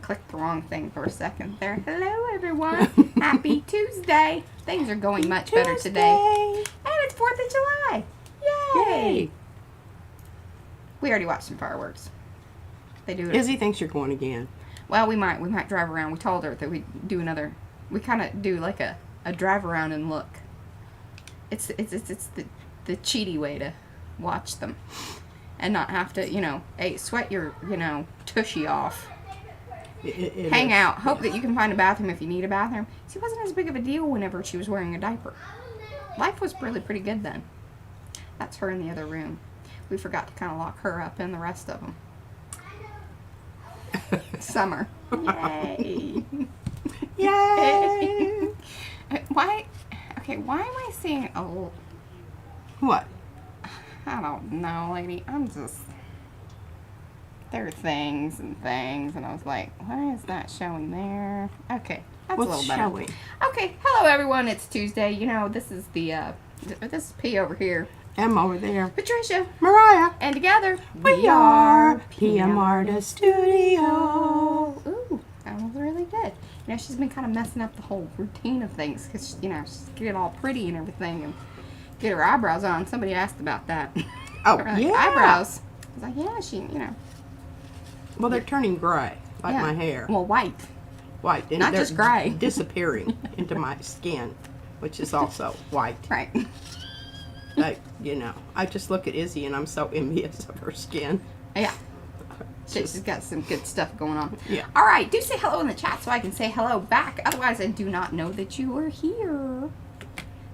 clicked the wrong thing for a second there. Hello, everyone. Happy Tuesday. Things are going much better today. And it's 4th of July. Yay! We already watched some fireworks. They do it. Izzy thinks you're going again. Well, we might drive around. We told her that we'd do another. We kind of do like a drive around and look. It's the cheaty way to watch them. And not have to, sweat your, tushy off. Hang out. Hope that you can find a bathroom if you need a bathroom. See, it wasn't as big of a deal whenever she was wearing a diaper. Life was really pretty good then. That's her in the other room. We forgot to kind of lock her up and the rest of them. Summer. Yay. Yay. Why am I saying, oh. What? I don't know, lady. There are things, and I was like, why is that showing there? Okay, that's What's a little better. showing? Okay, hello everyone. It's Tuesday. This is this is P over here. M over there. Patricia. Mariah. And together We are PM Artist Studio. Ooh, that was really good. She's been kind of messing up the whole routine of things because she's getting all pretty and everything and get her eyebrows on. Somebody asked about that. Oh, like, yeah. Eyebrows. I was like, yeah, Well, they're turning gray, like my hair. Well, white. White. And Not they're just gray. disappearing into my skin, which is also white. Right. Like, I just look at Izzy and I'm so envious of her skin. Yeah. She's got some good stuff going on. Yeah. All right. Do say hello in the chat so I can say hello back. Otherwise, I do not know that you are here.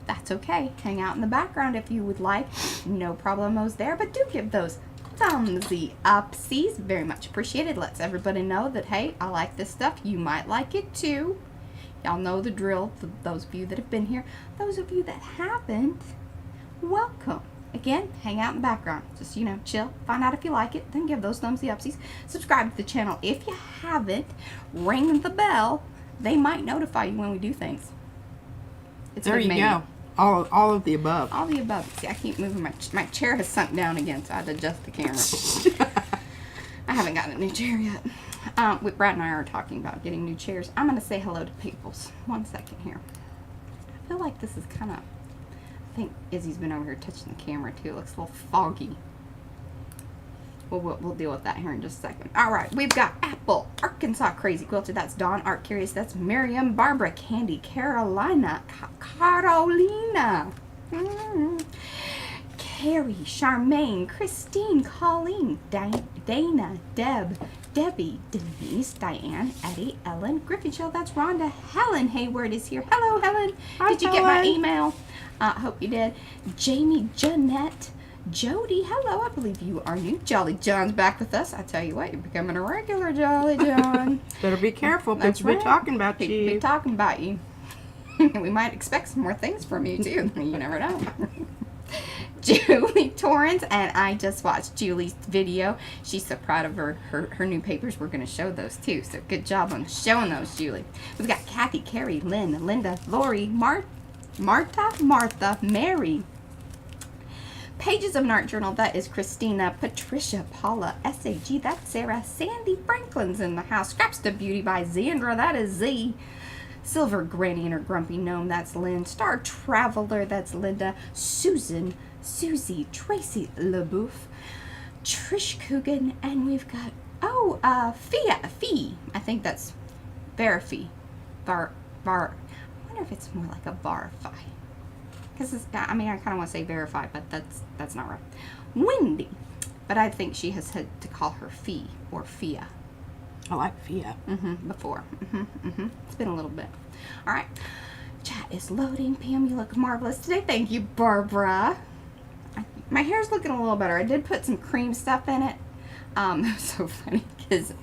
That's okay. Hang out in the background if you would like. No problemos there. But do give those thumbsy upsies. Very much appreciated. Lets everybody know that, hey, I like this stuff. You might like it too. Y'all know the drill. For those of you that have been here. Those of you that haven't, welcome. Again, hang out in the background. Just, chill. Find out if you like it. Then give those thumbsy upsies. Subscribe to the channel if you haven't. Ring the bell. They might notify you when we do things. It's there you go. All of the above. All the above. See, I keep moving. My chair has sunk down again, so I had to adjust the camera. I haven't gotten a new chair yet. Brad and I are talking about getting new chairs. I'm going to say hello to Peoples. 1 second here. I feel like this is kind of... I think Izzy's been over here touching the camera, too. It looks a little foggy. We'll deal with that here in just a second. All right, we've got Apple, Arkansas Crazy Quilter. That's Dawn, Art Curious. That's Miriam, Barbara, Candy, Carolina, Carolina, Carrie, Charmaine, Christine, Colleen, Dana, Deb, Debbie, Denise, Diane, Eddie, Ellen, Griffithshield. That's Rhonda. Helen Hayward is here. Hello, Helen. Hi, did you Helen. get my email? Hope you did. Jamie, Jeanette, Jody, hello. I believe you are new. Jolly John's back with us. I tell you what, you're becoming a regular, Jolly John. Better be careful. That's People right. be talking about People you. be talking about you. We might expect some more things from you, too. You never know. Julie Torrance, and I just watched Julie's video. She's so proud of her new papers. We're going to show those, too. So good job on showing those, Julie. We've got Kathy, Carrie, Lynn, Linda, Lori, Martha, Mary. Pages of an Art Journal, that is Christina, Patricia, Paula, SAG, that's Sarah, Sandy Franklin's in the house, Scraps to Beauty by Zandra, that is Z, Silver Granny and her Grumpy Gnome, that's Lynn, Star Traveler, that's Linda, Susan, Susie, Tracy LaBouffe, Trish Coogan, and we've got, Fee, I think that's Verify, I wonder if it's more like a Barify. Because I kind of want to say Verify, but that's not right. Wendy, but I think she has had to call her Fee or Fia. I like Fia. Before. It's been a little bit. All right. Chat is loading. Pam, you look marvelous today. Thank you, Barbara. My hair's looking a little better. I did put some cream stuff in it. It was so funny because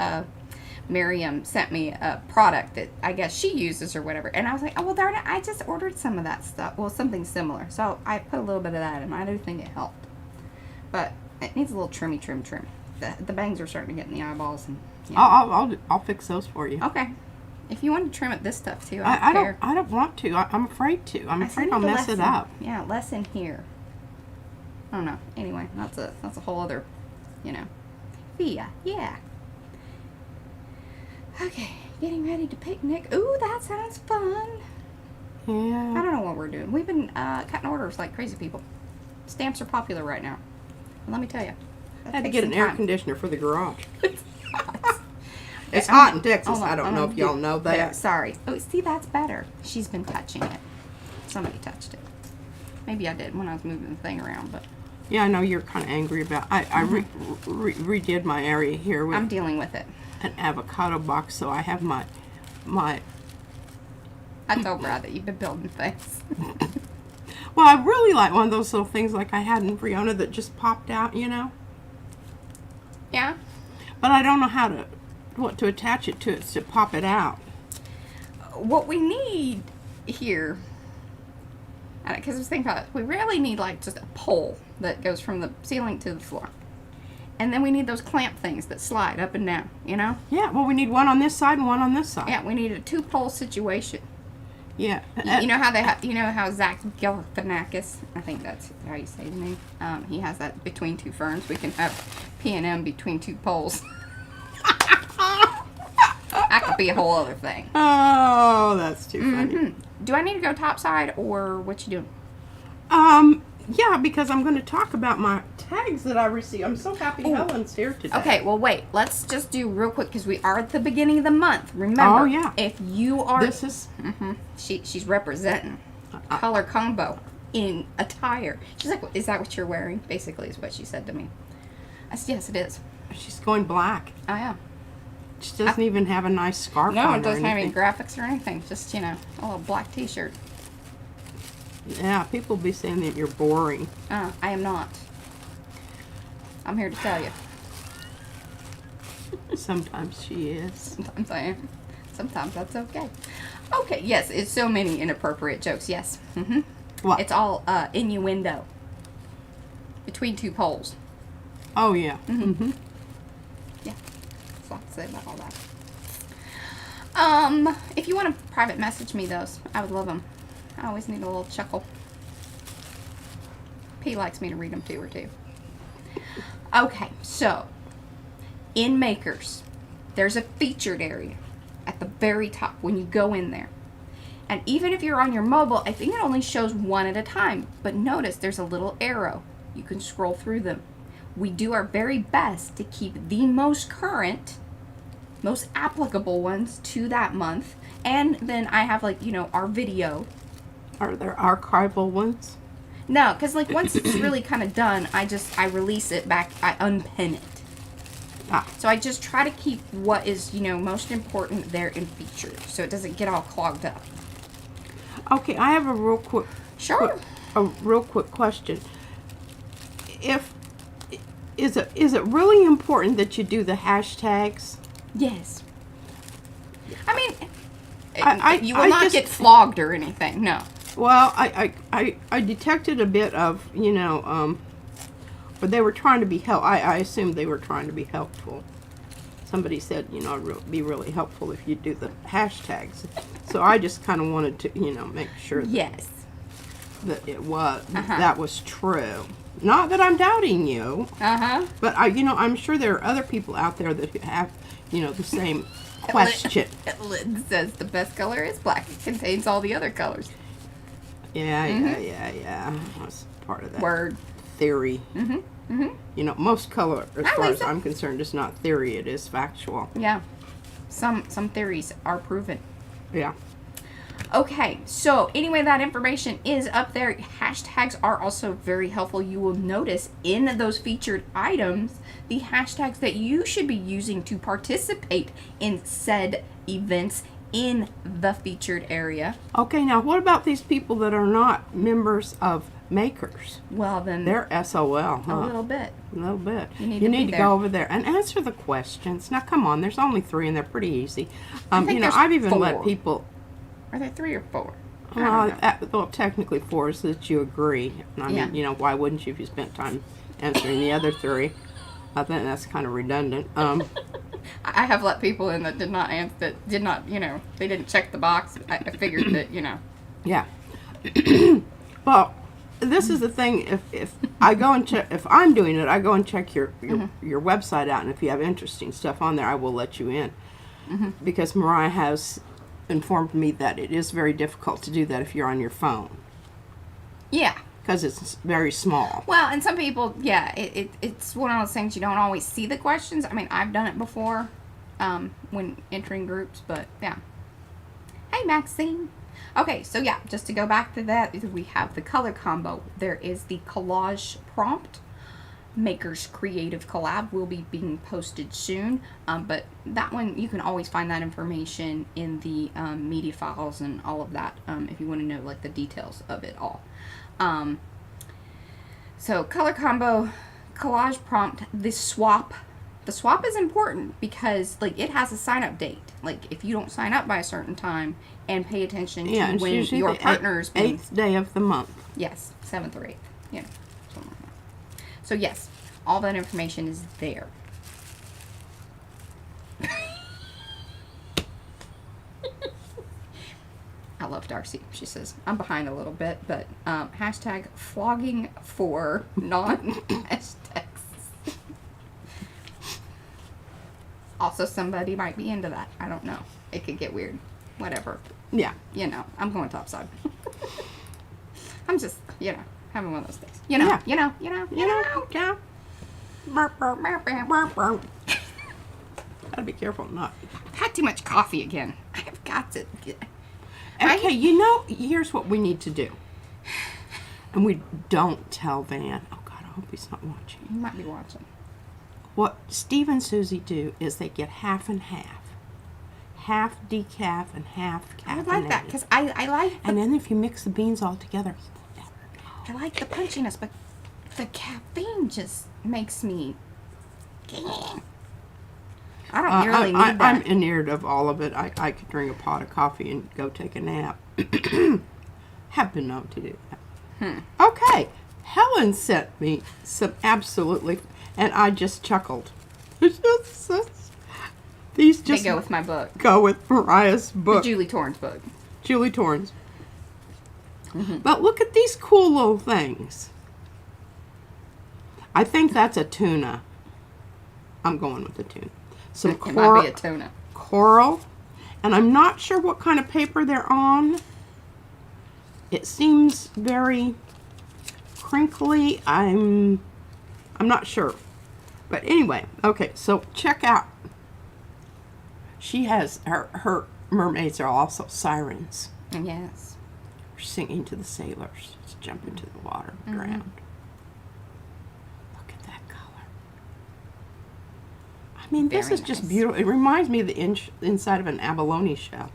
Miriam sent me a product that I guess she uses or whatever. And I was like, oh, well, darn it, I just ordered some of that stuff. Well, something similar. So I put a little bit of that in. I do think it helped. But it needs a little trim. The bangs are starting to get in the eyeballs. And I'll fix those for you. Okay. If you want to trim at this stuff, too, I don't care. I don't want to. I'm afraid to. I'm afraid I'll mess it up. Yeah, less in here. I don't know. Anyway, that's a whole other, Fia, yeah. Okay, getting ready to picnic. Ooh, that sounds fun. I Yeah. don't know what we're doing. We've been cutting orders like crazy people. Stamps are popular right now. And let me tell you. I had to get an air conditioner for the garage. hot. It's hot in Texas. Hold on, I don't know if y'all know There, that. sorry. Oh, see, that's better. She's been touching it. Somebody touched it. Maybe I did when I was moving the thing around, but Yeah, I know you're kind of angry about. I redid my area here with I'm dealing with it. an avocado box, so I have my I told Brad that you've been building things. Well, I really like one of those little things like I had in Briona that just popped out, you know. Yeah? But I don't know what to attach it to pop it out. What we need here, because I was thinking about it, we really need like just a pole that goes from the ceiling to the floor. And then we need those clamp things that slide up and down, you know? Yeah, well, we need one on this side and one on this side. Yeah, we need a two-pole situation. Yeah. You know how you know how Zach Galifianakis, I think that's how you say the name. He has that between two ferns. We can have P&M between two poles. That could be a whole other thing. Oh, that's too funny. Do I need to go topside or what you doing? Yeah, because I'm going to talk about my tags that I received. I'm so happy Helen's here today. Okay, well, wait. Let's just do real quick because we are at the beginning of the month. Remember, Oh, yeah. if you are... This is... She's representing color combo in attire. She's like, is that what you're wearing? Basically is what she said to me. I said, yes, it is. She's going black. Oh, yeah. She doesn't even have a nice scarf No, on it doesn't or have any anything. graphics or anything. Just, you know, a little black t-shirt. Yeah, people be saying that you're boring. I am not. I'm here to tell you. Sometimes she is. Sometimes I am. Sometimes that's okay. Okay, yes, it's so many inappropriate jokes. Yes. What? It's all innuendo. Between two poles. Oh, yeah. Yeah. That's a lot to say about all that. If you want to private message me those, I would love them. I always need a little chuckle. P likes me to read them to her too. Okay, so in Makers, there's a featured area at the very top when you go in there. And even if you're on your mobile, I think it only shows one at a time. But notice there's a little arrow. You can scroll through them. We do our very best to keep the most current, most applicable ones to that month. And then I have, like, you know, our video. Are there archival ones? No, because, like, once it's really kind of done, I release it back, I unpin it. So I just try to keep what is, you know, most important there in featured, so it doesn't get all clogged up. Okay, I have a real quick... Sure. A real quick question. Is it really important that you do the hashtags? Yes. I mean, you will I not just get flogged or anything, no. Well, I detected a bit of, you know, but they were trying to be I assumed they were trying to be helpful. Somebody said, you know, it would be really helpful if you do the hashtags. So I just kind of wanted to, you know, make sure Yes. that it was, that was true. Not that I'm doubting you, but you know, I'm sure there are other people out there that have, you know, the same question. It says the best color is black. It contains all the other colors. Yeah. That's part of that Word. theory. You know, most color, as Hi, far as Lisa. I'm concerned, is not theory, it is factual. Yeah. Some theories are proven. Yeah. Okay, so anyway, that information is up there. Hashtags are also very helpful. You will notice in those featured items the hashtags that you should be using to participate in said events in the featured area. Okay, now what about these people that are not members of Makers? Well, then They're SOL, huh? a little bit. A little bit. You need You to need be to there. go over there and answer the questions. Now, come on, there's only 3 and they're pretty easy. think You know, there's I've even 4. let people... Are there 3 or 4? I don't know. Well, technically 4 is that you agree. I mean, Yeah. you know, why wouldn't you if you spent time answering the other 3? I think that's kind of redundant. I have let people in that did not answer, that did not, you know, they didn't check the box. I figured that, you know. Yeah. Well, this is the thing. If I go and check, if I'm doing it, I go and check your website out, and if you have interesting stuff on there, I will let you in. because Mariah has informed me that it is very difficult to do that if you're on your phone. Yeah. Because it's very small. Well, and some people, yeah, it's one of those things you don't always see the questions. I mean, I've done it before when entering groups, but yeah. Hey, Maxine. Okay, so yeah, just to go back to that, we have the color combo. There is the collage prompt. Maker's Creative Collab will be being posted soon, but that one, you can always find that information in the media files and all of that if you want to know like the details of it all. So color combo, collage prompt, the swap is important because like it has a sign up date. Like if you don't sign up by a certain time and pay attention to when your partner's been, 8th day of the month. Yes, 7th or 8th. Yeah, something like that. So yes, all that information is there. I love Darcy. She says, I'm behind a little bit, but hashtag flogging for non-hashtags. Also, somebody might be into that. I don't know. It could get weird. Whatever. Yeah. You know, I'm going topside. I'm just, you know, having one of those days. You know, Yeah. you know. Yeah. Gotta be careful not. I've had too much coffee again. I've got to get... Okay, you know, here's what we need to do. And we don't tell Van. Oh, God, I hope he's not watching. You might be watching. What Steve and Susie do is they get half and half. Half decaf and half caffeinated. I would like that because I like the, and then if you mix the beans all together, I like the punchiness, but the caffeine just makes me... I don't really need that. I'm inured of all of it. I could drink a pot of coffee and go take a nap. Have been known to do that. Okay. Helen sent me some absolutely... And I just chuckled. These just they go with my book. Go with Mariah's book. The Julie Torrance book. Julie Torrance. But look at these cool little things. I think that's a tuna. I'm going with the tuna. Some It might be a tuna. Coral. And I'm not sure what kind of paper they're on. It seems very crinkly. I'm not sure. But anyway, okay, so check out. She has, her mermaids are also sirens. Yes. They're singing to the sailors to jump into the water and drown. Look at that color. I mean, this Very is just nice. beautiful. It reminds me of the inside of an abalone shell.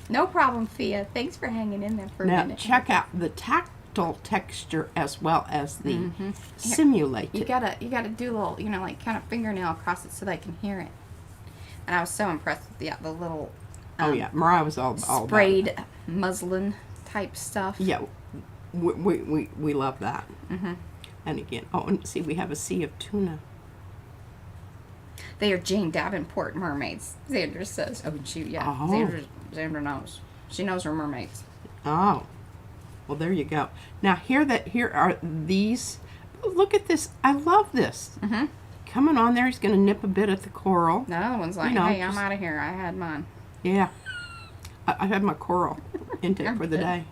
No problem, Fia. Thanks for hanging in there for a Now, minute. check out the tactile texture as well as the simulated. You gotta do a little, you know, like kind of fingernail across it so they can hear it. And I was so impressed with the little Oh yeah, Mariah was all sprayed about it. muslin type stuff. Yeah, we love that. And again, oh, and see, we have a sea of tuna. They are Jane Davenport mermaids. Xander says. Oh, shoot, yeah. Oh. Xander knows. She knows her mermaids. Oh, well, there you go. Now here are these. Look at this. I love this. Coming on there, he's going to nip a bit at the coral. The other one's like, You know, hey, I'm just- out of here. I had mine. Yeah, I had my coral intake for the day,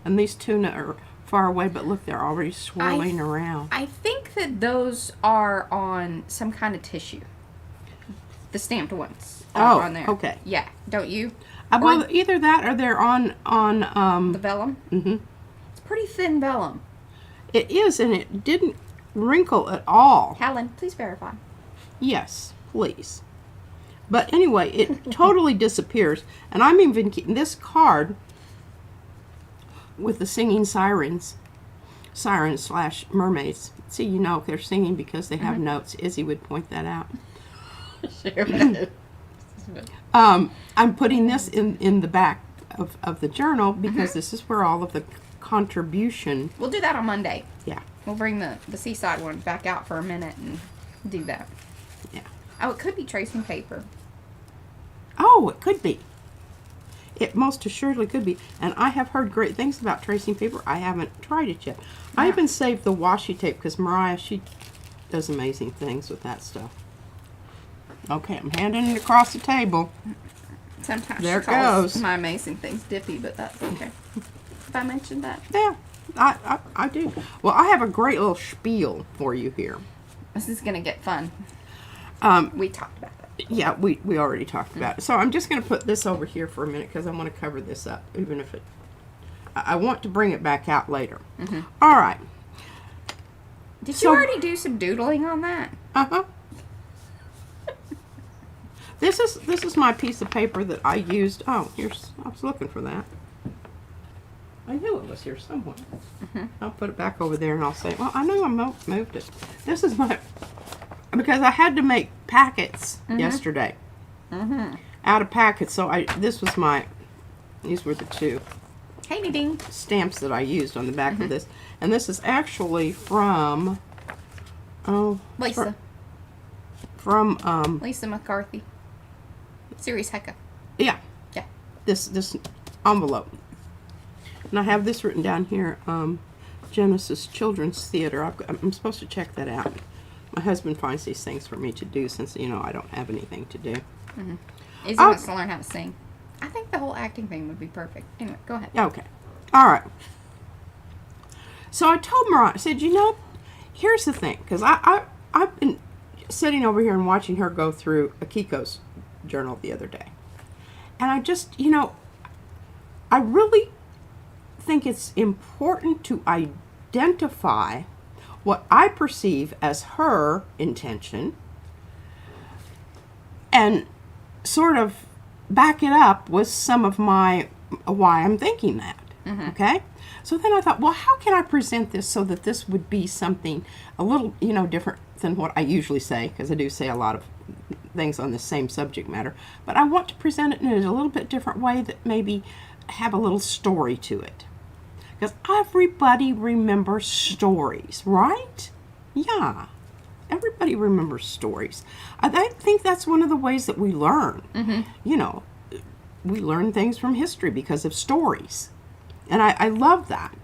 and these tuna are far away. But look, they're already swirling around. I think that those are on some kind of tissue. The stamped ones are on there. Okay. Yeah, don't you? Well, either that or they're on The vellum? It's pretty thin vellum. It is, and it didn't wrinkle at all. Helen, please verify. Yes, please. But anyway, it totally disappears. And I'm even keeping this card with the singing sirens / mermaids. See, you know they're singing because they have notes. Izzy would point that out. I'm putting this in the back of the journal because this is where all of the contribution. We'll do that on Monday. Yeah. We'll bring the seaside one back out for a minute and do that. Yeah. Oh, it could be tracing paper. Oh, it could be. It most assuredly could be. And I have heard great things about tracing paper. I haven't tried it yet. I even saved the washi tape because Mariah, she does amazing things with that stuff. Okay, I'm handing it across the table. Sometimes There she it calls goes. my amazing things Dippy, but that's okay. If I mentioned that. Yeah, I do. Well, I have a great little spiel for you here. This is going to get fun. We talked about it. Yeah, we already talked about it. So I'm just going to put this over here for a minute because I want to cover this up, even if I want to bring it back out later. All right. Did you already do some doodling on that? Uh-huh. This is my piece of paper that I used. Oh, I was looking for that. I knew it was here somewhere. I'll put it back over there and I'll say, well, I knew I moved it. This is because I had to make packets yesterday. Out of packets, so these were the two stamps that I used on the back of this. And this is actually from, Lisa. From Lisa McCarthy. Series Hecka. Yeah. Yeah. This envelope. And I have this written down here, Genesis Children's Theater. I'm supposed to check that out. My husband finds these things for me to do since, I don't have anything to do. Izzy wants to learn how to sing. I think the whole acting thing would be perfect. Anyway, go ahead. Okay. All right. So I told Mariah, I said, here's the thing. Because I've been sitting over here and watching her go through Akiko's journal the other day. And I just, I really think it's important to identify what I perceive as her intention and sort of back it up with some of why I'm thinking that. Okay? So then I thought, well, how can I present this so that this would be something a little, different than what I usually say, because I do say a lot of things on the same subject matter, but I want to present it in a little bit different way that maybe have a little story to it. Because everybody remembers stories, right? Yeah. Everybody remembers stories. I think that's one of the ways that we learn. We learn things from history because of stories. And I love that.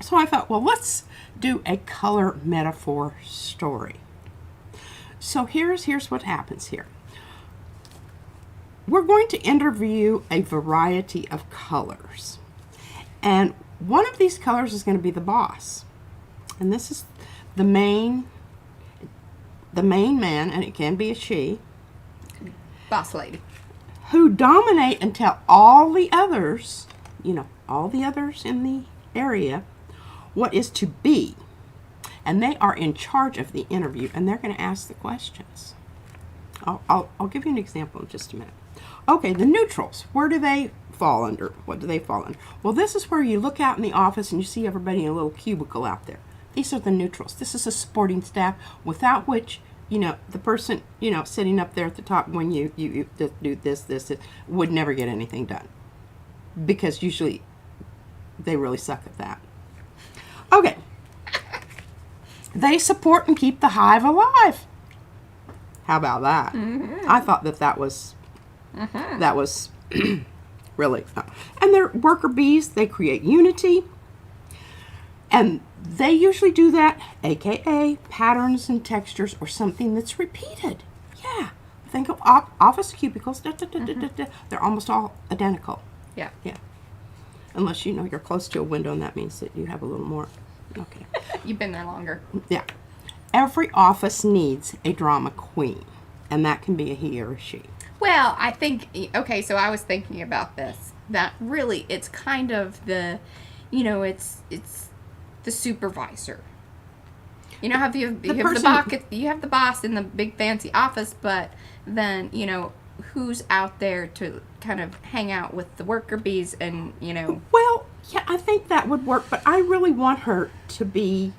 So I thought, well, let's do a color metaphor story. So here's what happens here. We're going to interview a variety of colors. And one of these colors is going to be the boss. And this is the main man, and it can be a she. Boss lady. Who dominate and tell all the others, all the others in the area, what is to be. And they are in charge of the interview, and they're going to ask the questions. I'll give you an example in just a minute. Okay, the neutrals. Where do they fall under? What do they fall under? Well, this is where you look out in the office and you see everybody in a little cubicle out there. These are the neutrals. This is a supporting staff without which, the person, sitting up there at the top when you do this, would never get anything done. Because usually they really suck at that. Okay. They support and keep the hive alive. How about that? I thought that was really. And they're worker bees. They create unity. And they usually do that, aka patterns and textures or something that's repeated. Yeah. Think of office cubicles. They're almost all identical. Yeah. Yeah. Unless you're close to a window, and that means that you have a little more. Okay. You've been there longer. Yeah. Every office needs a drama queen, and that can be a he or a she. Well, I think, okay, so I was thinking about this, that really it's kind of the, it's the supervisor. How you have the boss in the big fancy office, but then, who's out there to kind of hang out with the worker bees and, Well, yeah, I think that would work, but I really want her to be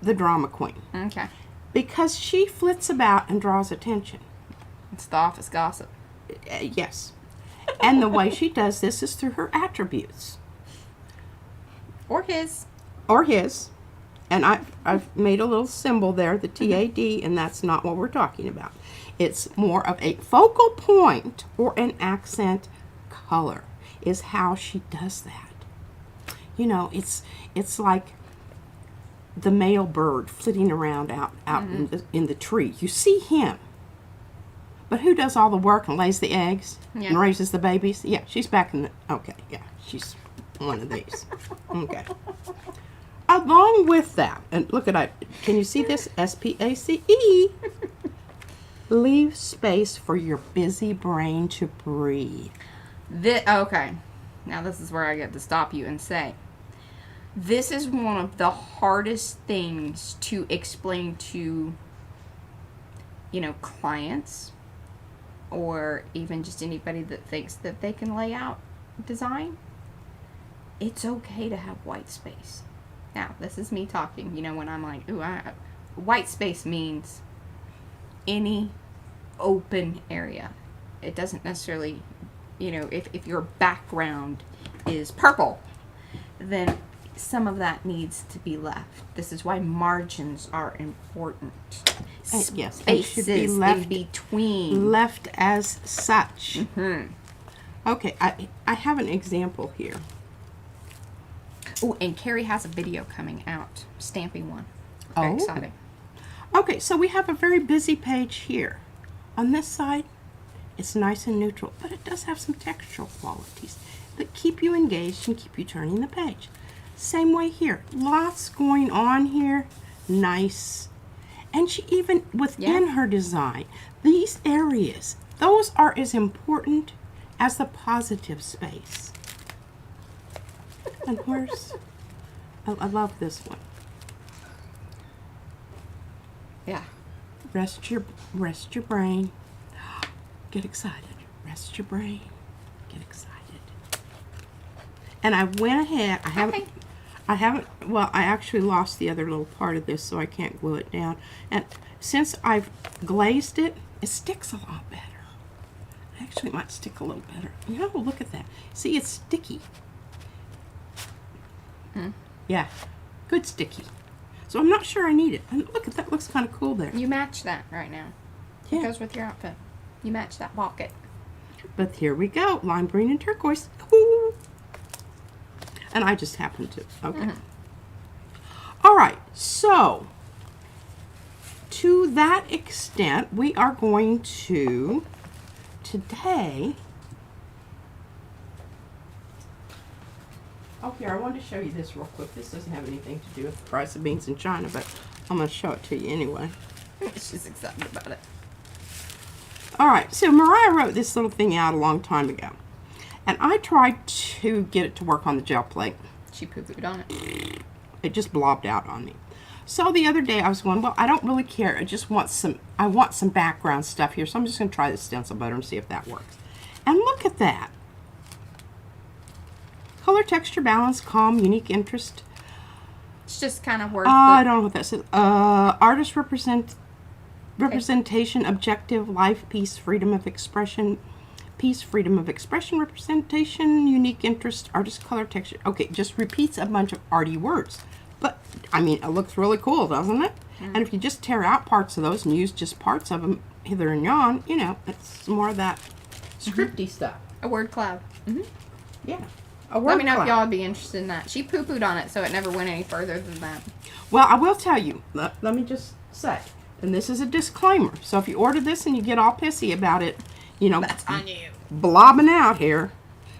the drama queen. Okay. Because she flits about and draws attention. It's the office gossip. Yes. And the way she does this is through her attributes. Or his. And I've made a little symbol there, the TAD, and that's not what we're talking about. It's more of a focal point or an accent color is how she does that. It's like the male bird flitting around out in the tree. You see him, But who does all the work and lays the eggs Yeah. and raises the babies? Yeah, she's back in the... Okay, yeah, she's one of these. Okay. Along with that, and look at I. Can you see this? SPACE. Leave space for your busy brain to breathe. Okay. Now this is where I get to stop you and say, this is one of the hardest things to explain to, clients, or even just anybody that thinks that they can lay out design. It's okay to have white space. Now, this is me talking, when I'm like, white space means any open area. It doesn't necessarily, if your background is purple, then some of that needs to be left. This is why margins are important. Yes, Spaces it should be left, in between. left as such. Mm-hmm. Okay, I have an example here. Oh, and Carrie has a video coming out, stamping one. Oh. Very exciting. Okay, so we have a very busy page here. On this side, it's nice and neutral, but it does have some textural qualities that keep you engaged and keep you turning the page. Same way here. Lots going on here. Nice. And she even, within her design, these areas, those are as important as the positive space. And where's... I love this one. Yeah. Rest your brain. Get excited. Rest your brain. Get excited. And I went ahead. I actually lost the other little part of this, so I can't glue it down. And since I've glazed it, it sticks a lot better. Actually, it might stick a little better. Look at that. See, it's sticky. Yeah, good sticky. So I'm not sure I need it. And look at that, looks kind of cool there. You match that right now. Yeah. It goes with your outfit. You match that pocket. But here we go, lime green and turquoise. Ooh. And I just happened to. Okay. All right, so to that extent, we are going to today. Oh, here, I wanted to show you this real quick. This doesn't have anything to do with the price of beans in China, but I'm going to show it to you anyway. She's excited about it. All right, so Mariah wrote this little thing out a long time ago, and I tried to get it to work on the gel plate. She poo-pooed on it. It just blobbed out on me. So the other day I was going, well, I don't really care. I want some background stuff here, so I'm just going to try this stencil butter and see if that works. And look at that. Color, texture, balance, calm, unique interest. It's just kind of worth I don't know what that says. Artist representation, objective, life, peace, freedom of expression. Peace, freedom of expression, representation, unique interest, artist, color, texture. Okay, just repeats a bunch of arty words. But, I mean, it looks really cool, doesn't it? And if you just tear out parts of those and use just parts of them, hither and yon, it's more of that scripty stuff. a word cloud. Yeah. Let me know if y'all would be interested in that. She poo-pooed on it, so it never went any further than that. Well, I will tell you, let me just say, and this is a disclaimer, so if you order this and you get all pissy about it, That's on you. blobbing out here,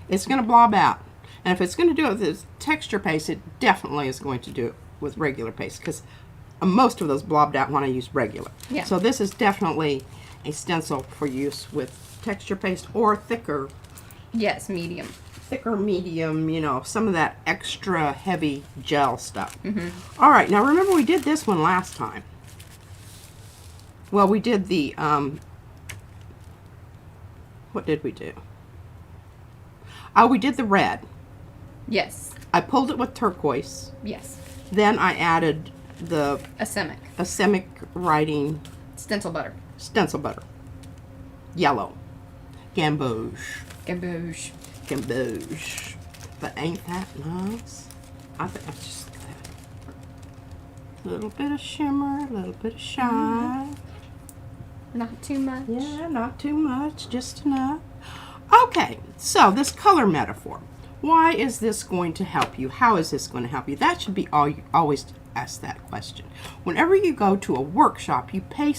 it's going to blob out. And if it's going to do it with texture paste, it definitely is going to do it with regular paste, because most of those blobbed out when I use regular. Yeah. So this is definitely a stencil for use with texture paste or thicker. Yes, medium. Thicker, medium, some of that extra heavy gel stuff. All right, now remember we did this one last time. Well, we did the, what did we do? Oh, we did the red. Yes. I pulled it with turquoise. Yes. Then I added the Asemic writing stencil butter. stencil butter. Yellow. Gamboge. Gamboosh. Gamboge. But ain't that nice? I think that's just that. A little bit of shimmer, a little bit of shine. Not too much. Yeah, not too much, just enough. Okay, so this color metaphor. Why is this going to help you? How is this going to help you? That should be always ask that question. Whenever you go to a workshop, you pay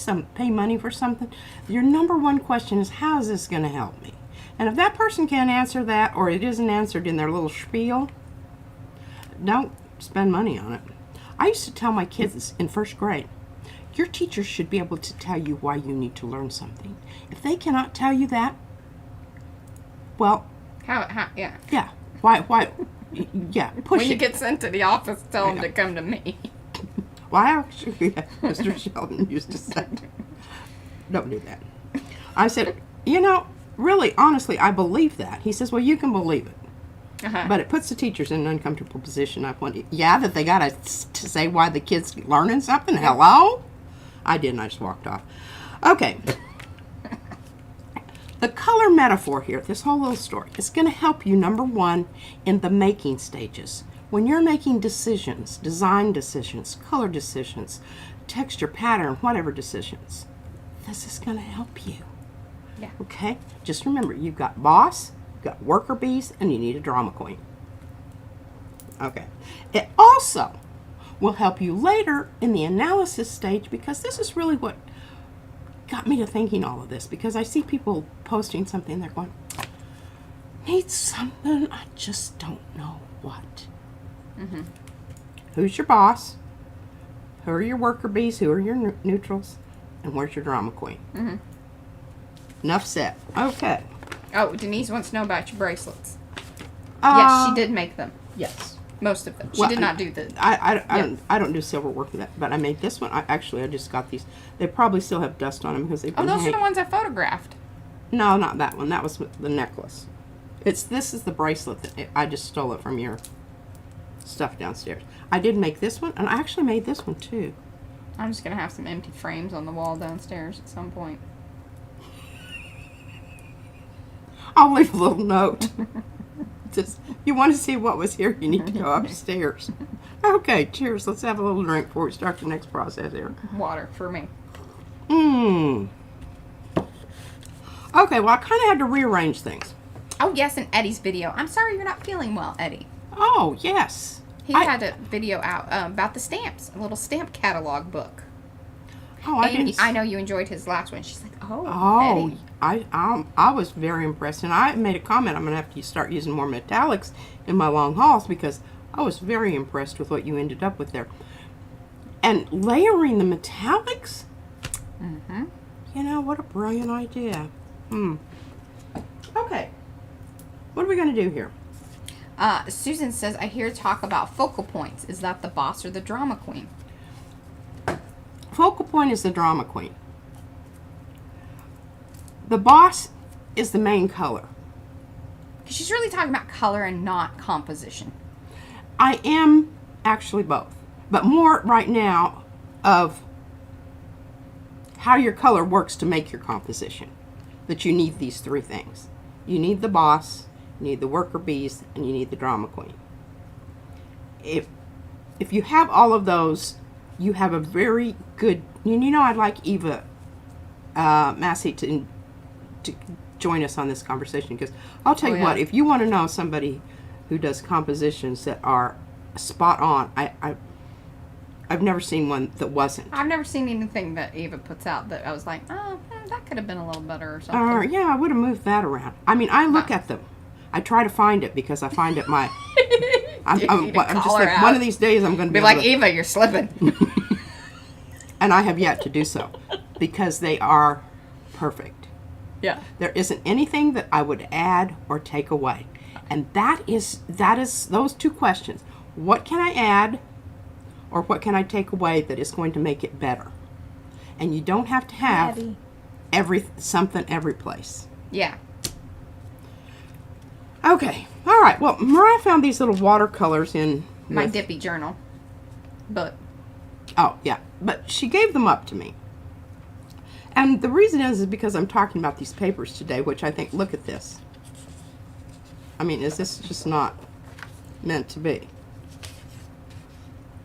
money for something, your number one question is, how is this going to help me? And if that person can't answer that, or it isn't answered in their little spiel, don't spend money on it. I used to tell my kids in first grade, your teacher should be able to tell you why you need to learn something. If they cannot tell you that, well, yeah. Yeah. Why? Yeah. Push When it. you get sent to the office, tell them to come to me. Well, I actually, Mr. Sheldon used to say, don't do that. I said, really, honestly, I believe that. He says, well, you can believe it. But it puts the teachers in an uncomfortable position. I went, that they got to say why the kid's learning something? Hello? I didn't. I just walked off. Okay. The color metaphor here, this whole little story, is going to help you, number one, in the making stages. When you're making decisions, design decisions, color decisions, texture, pattern, whatever decisions, this is going to help you. Yeah. Okay? Just remember, you've got boss, you've got worker bees, and you need a drama queen. Okay. It also will help you later in the analysis stage, because this is really what got me to thinking all of this, because I see people posting something, they're going, need something, I just don't know what. Mm-hmm. Who's your boss? Who are your worker bees? Who are your neutrals? And where's your drama queen? Mm-hmm. Enough said. Okay. Oh, Denise wants to know about your bracelets. Yes, she did make them. Yes. Most of them. She did not do the... I don't do silver work with that, but I made this one. I just got these. They probably still have dust on them because they've been those are the ones I photographed. No, not that one. That was the necklace. This is the bracelet that I just stole it from your stuff downstairs. I did make this one, and I actually made this one too. I'm just going to have some empty frames on the wall downstairs at some point. I'll leave a little note. Just, you want to see what was here, you need to go upstairs. Okay, cheers. Let's have a little drink before we start the next process here. Water for me. Okay, well, I kind of had to rearrange things. Oh, yes, in Eddie's video. I'm sorry you're not feeling well, Eddie. Oh, yes. He had a video out about the stamps, a little stamp catalog book. Oh, I know you enjoyed his last one. She's like, Eddie. I was very impressed, and I made a comment. I'm going to have to start using more metallics in my long hauls because I was very impressed with what you ended up with there. And layering the metallics? Mm-hmm. What a brilliant idea. Okay. What are we going to do here? Susan says, I hear talk about focal points. Is that the boss or the drama queen? Focal point is the drama queen. The boss is the main color. She's really talking about color and not composition. I am actually both, but more right now of how your color works to make your composition. That you need these three things. You need the boss, you need the worker bees, and you need the drama queen. If you have all of those, you have a very good... I'd like Eva Massey to join us on this conversation, because I'll tell you what, if you want to know somebody who does compositions that are spot on, I've never seen one that wasn't. I've never seen anything that Eva puts out that I was like, that could have been a little better or something. Yeah, I would have moved that around. I mean, I look at them. I try to find it because I find it my... I'm just like, one of these days I'm going to be like, Eva, you're slipping. And I have yet to do so because they are perfect. Yeah. There isn't anything that I would add or take away. And that is those two questions. What can I add or what can I take away that is going to make it better? And you don't have to have something every place. Yeah. Okay. All right. Well, Mariah found these little watercolors in my Dippy journal book. Oh, yeah. But she gave them up to me. And the reason is because I'm talking about these papers today, which I think, look at this. I mean, is this just not meant to be?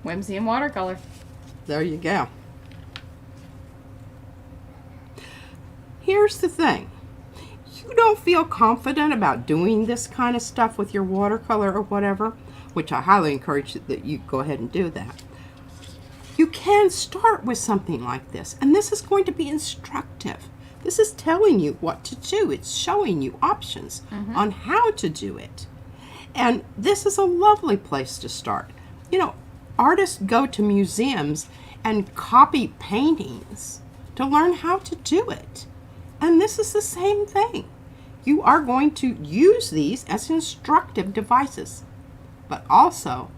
Whimsy and watercolor. There you go. Here's the thing. You don't feel confident about doing this kind of stuff with your watercolor or whatever, which I highly encourage that you go ahead and do that. You can start with something like this, and this is going to be instructive. This is telling you what to do. It's showing you options on how to do it. And this is a lovely place to start. You know, artists go to museums and copy paintings to learn how to do it. And this is the same thing. You are going to use these as instructive devices, but also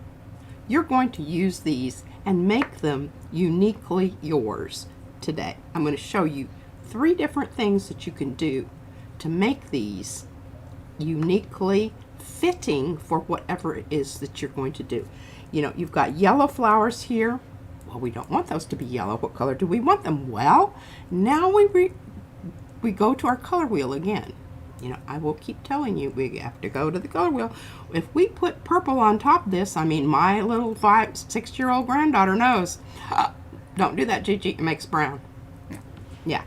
you're going to use these and make them uniquely yours today. I'm going to show you 3 different things that you can do to make these uniquely fitting for whatever it is that you're going to do. You know, you've got yellow flowers here. Well, we don't want those to be yellow. What color do we want them? Well, now we go to our color wheel again. You know, I will keep telling you, we have to go to the color wheel. If we put purple on top of this, I mean, my little 6-year-old granddaughter knows. Don't do that, Gigi. It makes brown. Yeah.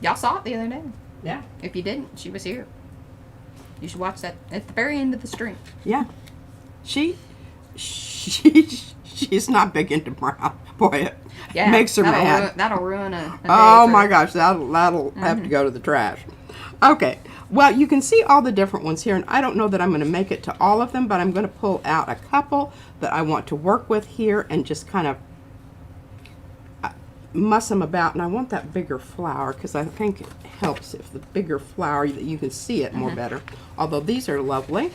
Y'all saw it the other day. Yeah. If you didn't, she was here. You should watch that at the very end of the stream. Yeah. She's not big into brown. Boy, it makes her mad. That'll ruin a day oh my gosh, that'll have to go to the trash. Okay. Well, you can see all the different ones here, and I don't know that I'm going to make it to all of them, but I'm going to pull out a couple that I want to work with here and just kind of muss them about. And I want that bigger flower because I think it helps if the bigger flower, that you can see it more better. Although these are lovely,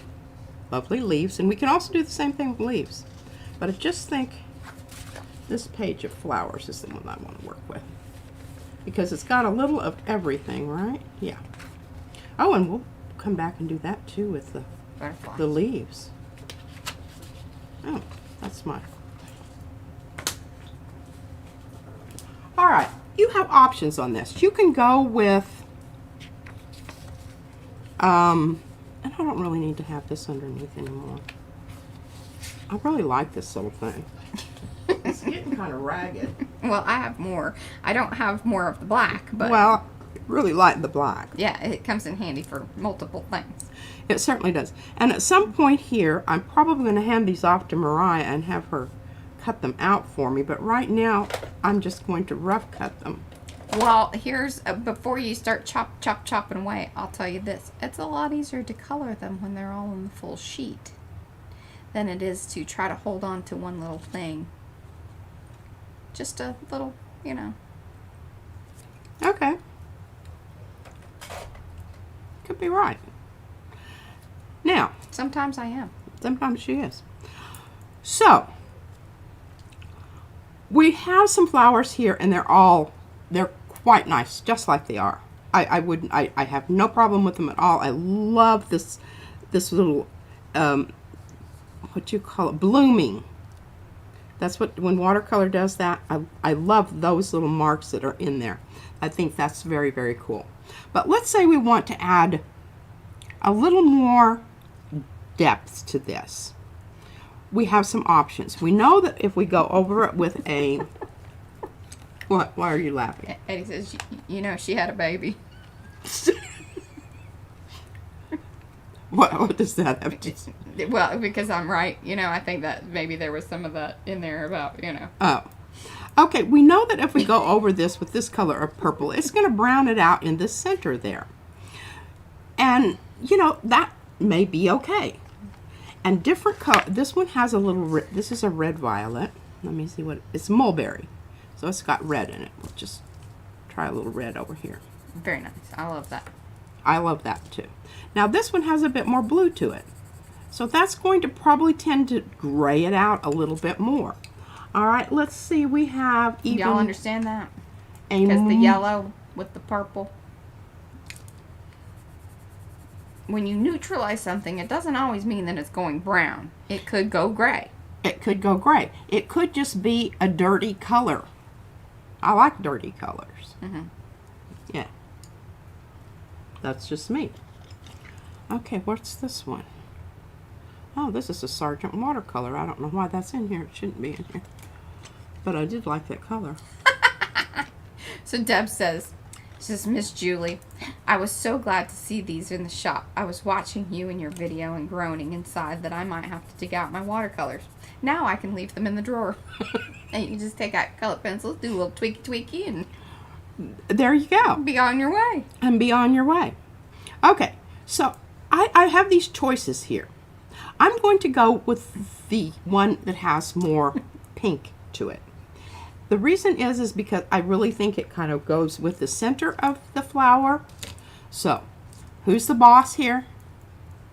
lovely leaves, and we can also do the same thing with leaves. But I just think this page of flowers is the one I want to work with because it's got a little of everything, right? Yeah. Oh, and we'll come back and do that too with the leaves. Oh, that's smart. All right, you have options on this. You can go with, and I don't really need to have this underneath anymore. I really like this little thing. It's getting kind of ragged. Well, I have more. I don't have more of the black, but... Well, really like the black. Yeah, it comes in handy for multiple things. It certainly does. And at some point here, I'm probably going to hand these off to Mariah and have her cut them out for me. But right now, I'm just going to rough cut them. Well, here's, before you start chopping away, I'll tell you this. It's a lot easier to color them when they're all in the full sheet than it is to try to hold on to one little thing. Just a little, you know. Okay. Could be right. Now, sometimes I am. Sometimes she is. So, we have some flowers here, and they're quite nice, just like they are. I have no problem with them at all. I love this little, what you call it, blooming. That's what, when watercolor does that, I love those little marks that are in there. I think that's very, very cool. But let's say we want to add a little more depth to this. We have some options. We know that if we go over it with a... What? Why are you laughing? Eddie says, you know, she had a baby. What does that have to do? Well, because I'm right. You know, I think that maybe there was some of that in there about, you know. Oh. Okay, we know that if we go over this with this color of purple, it's going to brown it out in the center there. And, you know, that may be okay. And different color, this one has a little, this is a red violet. Let me see what, it's mulberry. So it's got red in it. We'll just try a little red over here. Very nice. I love that. I love that too. Now this one has a bit more blue to it. So that's going to probably tend to gray it out a little bit more. All right, let's see. We have even... Y'all understand that? Because the yellow with the purple. When you neutralize something, it doesn't always mean that it's going brown. It could go gray. It could go gray. It could just be a dirty color. I like dirty colors. Mm-hmm. Yeah. That's just me. Okay, what's this one? Oh, this is a Sargent watercolor. I don't know why that's in here. It shouldn't be in here. But I did like that color. So Deb says, Miss Julie, I was so glad to see these in the shop. I was watching you and your video and groaning inside that I might have to dig out my watercolors. Now I can leave them in the drawer. And you can just take out colored pencils, do a little tweaky, and there you go. be on your way. And be on your way. Okay, so I have these choices here. I'm going to go with the one that has more pink to it. The reason is because I really think it kind of goes with the center of the flower. So, who's the boss here?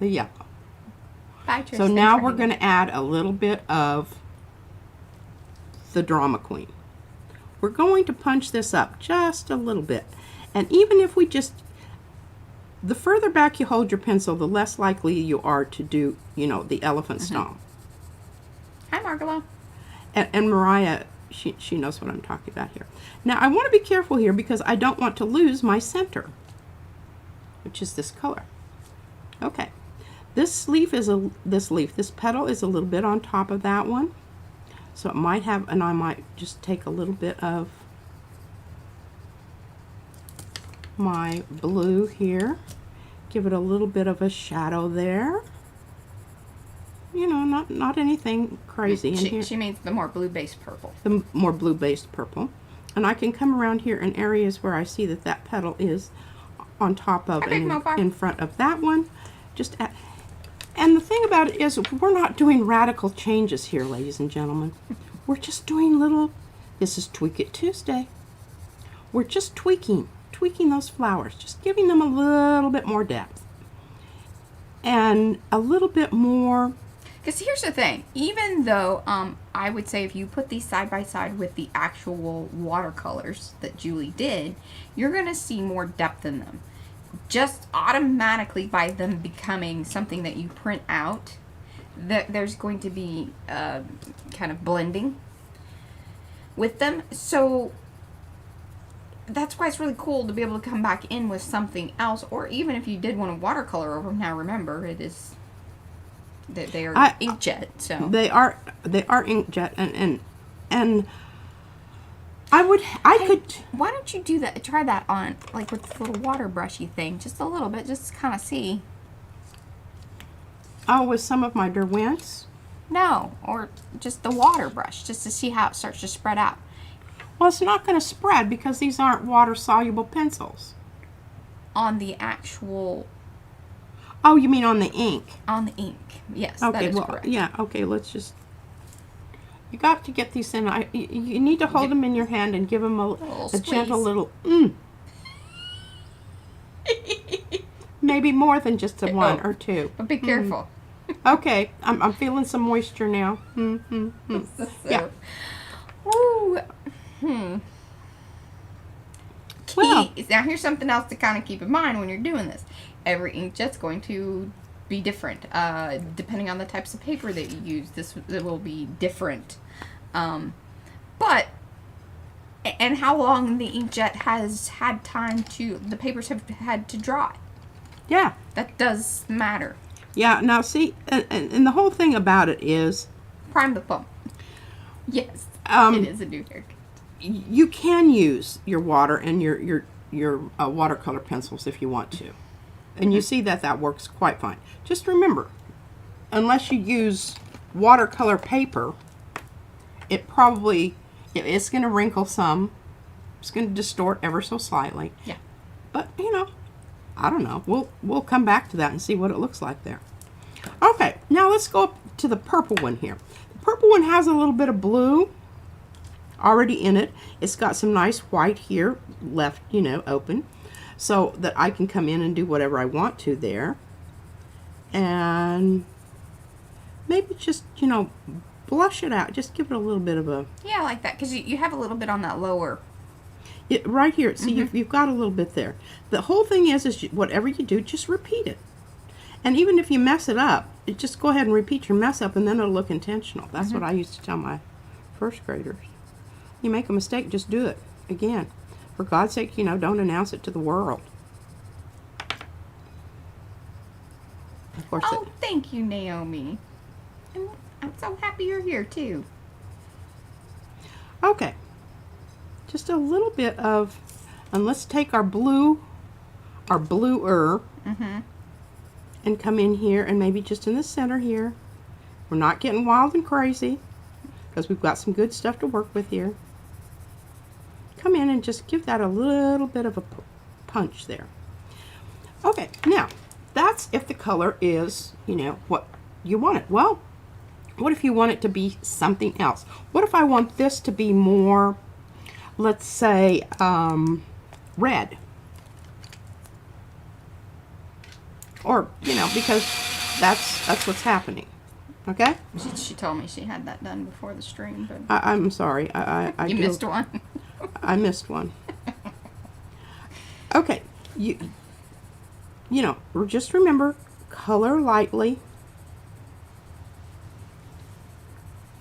The yellow. Bye, Tristan. So now we're going to add a little bit of the Drama Queen. We're going to punch this up just a little bit. And even if we just, the further back you hold your pencil, the less likely you are to do, you know, the elephant stomp. Hi, Margalo. And Mariah, she knows what I'm talking about here. Now I want to be careful here because I don't want to lose my center, which is this color. Okay, this petal is a little bit on top of that one. So it might have, and I might just take a little bit of my blue here, give it a little bit of a shadow there. You know, not anything crazy in here. She means the more blue-based purple. The more blue-based purple. And I can come around here in areas where I see that that petal is on top of and in front of that one. Just add. And the thing about it is we're not doing radical changes here, ladies and gentlemen. We're just doing little, this is Tweak It Tuesday. We're just tweaking those flowers, just giving them a little bit more depth. And a little bit more. Because here's the thing, even though I would say if you put these side by side with the actual watercolors that Julie did, you're going to see more depth in them. Just automatically by them becoming something that you print out, there's going to be kind of blending with them. So that's why it's really cool to be able to come back in with something else, or even if you did want to watercolor over them. Now remember, it is they are inkjet, so they are inkjet, and I could. Why don't you do that? Try that on, like with the little water brushy thing, just a little bit, just to kind of see. Oh, with some of my Derwents? No, or just the water brush, just to see how it starts to spread out. Well, it's not going to spread because these aren't water-soluble pencils. On the actual. Oh, you mean on the ink? On the ink, yes. Okay, that is well, correct. yeah. Okay, let's just. You got to get these in. You need to hold them in your hand and give them a gentle little. Maybe more than just a one or two. But be careful. Okay, I'm feeling some moisture now. Yeah. Ooh. Well, now here's something else to kind of keep in mind when you're doing this. Every inkjet's going to be different. Depending on the types of paper that you use, it will be different. But and how long the inkjet has had time to, the papers have had to dry. Yeah. That does matter. Yeah, now see, and the whole thing about it is... Prime the pump. Yes, it is a new haircut. You can use your water and your watercolor pencils if you want to. And you see that works quite fine. Just remember, unless you use watercolor paper, it's going to wrinkle some. It's going to distort ever so slightly. Yeah. But, you know, I don't know. We'll come back to that and see what it looks like there. Okay, now let's go up to the purple one here. The purple one has a little bit of blue already in it. It's got some nice white here left, you know, open, so that I can come in and do whatever I want to there. And maybe just, you know, blush it out. Just give it a little bit of a... Yeah, I like that, because you have a little bit on that lower... right here. See, you've got a little bit there. The whole thing is whatever you do, just repeat it. And even if you mess it up, just go ahead and repeat your mess up, and then it'll look intentional. That's what I used to tell my first graders. You make a mistake, just do it again. For God's sake, you know, don't announce it to the world. Of course. Oh, thank you, Naomi. And I'm so happy you're here, too. Okay. Just a little bit of, and let's take our bluer, and come in here, and maybe just in the center here, We're not getting wild and crazy because we've got some good stuff to work with here. Come in and just give that a little bit of a punch there. Okay, now that's if the color is, you know, what you want it. Well, what if you want it to be something else? What if I want this to be more, let's say, red? Or, you know, because that's what's happening. Okay? She told me she had that done before the stream, but I'm sorry. I you missed one. I missed one. Okay, you know, just remember, color lightly.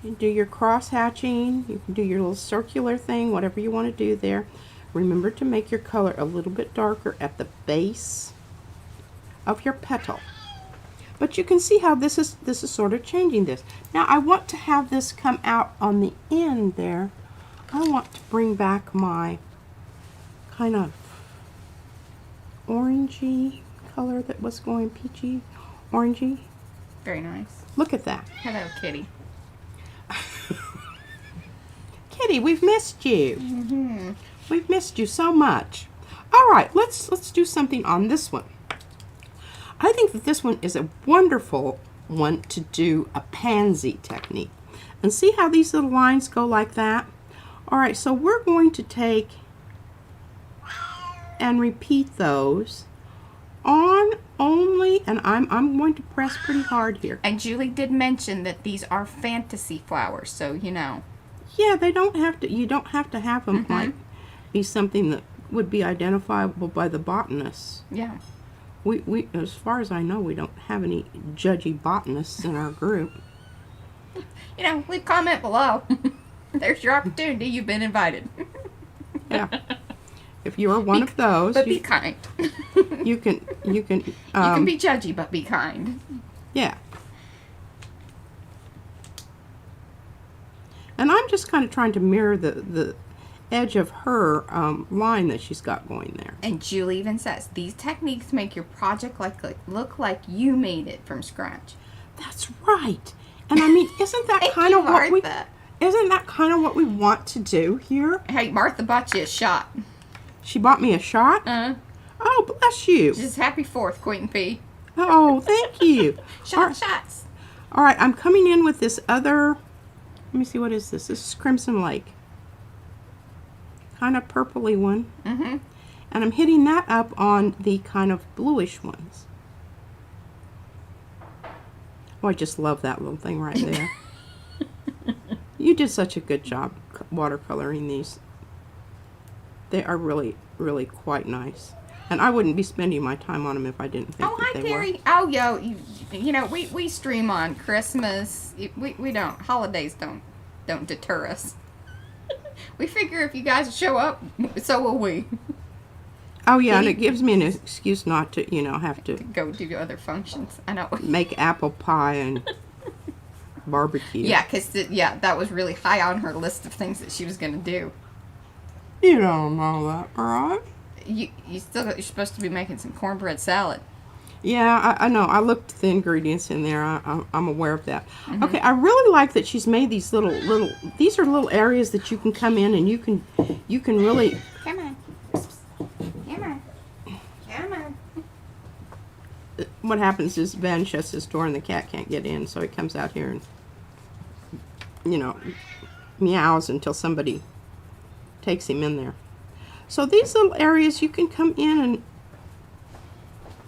You do your cross hatching. You can do your little circular thing, whatever you want to do there. Remember to make your color a little bit darker at the base of your petal. But you can see how this is sort of changing this. Now I want to have this come out on the end there. I want to bring back my kind of orangey color that was going peachy, orangey. Very nice. Look at that. Hello, Kitty. Kitty, we've missed you. We've missed you so much. All right, let's do something on this one. I think that this one is a wonderful one to do a pansy technique. And see how these little lines go like that? All right, so we're going to take and repeat those on only, and I'm going to press pretty hard here. And Julie did mention that these are fantasy flowers, so you know. Yeah, they don't have to, you don't have to have them like be something that would be identifiable by the botanists. Yeah. We as far as I know, we don't have any judgy botanists in our group. You know, leave a comment below. There's your opportunity. You've been invited. Yeah. If you are one of those, but be kind. you can You can be judgy, but be kind. Yeah. And I'm just kind of trying to mirror the edge of her line that she's got going there. And Julie even says, these techniques make your project look like you made it from scratch. That's right. And I mean, isn't that kind of what we want to do here? Hey, Martha bought you a shot. She bought me a shot? Oh, bless you. Just happy 4th, Queen P. Oh, thank you. Shots. All right, I'm coming in with this other, let me see, what is this? This is Crimson Lake. Kind of purpley one. And I'm hitting that up on the kind of bluish ones. Oh, I just love that little thing right there. You did such a good job watercoloring these. They are really, really quite nice. And I wouldn't be spending my time on them if I didn't think that they Terry. were. Oh, yo, you know, we stream on Christmas. We don't, holidays don't deter us. We figure if you guys show up, so will we. Oh, yeah, and it gives me an excuse not to, you know, have to go do other functions. I know. Make apple pie and barbecue. Yeah, because, that was really high on her list of things that she was going to do. You don't know that, right? You're supposed to be making some cornbread salad. Yeah, I know. I looked at the ingredients in there. I'm aware of that. Okay, I really like that she's made these little. These are little areas that you can come in and you can really. Come on. What happens is Ben shuts his door and the cat can't get in, so he comes out here and, you know, meows until somebody takes him in there. So these little areas you can come in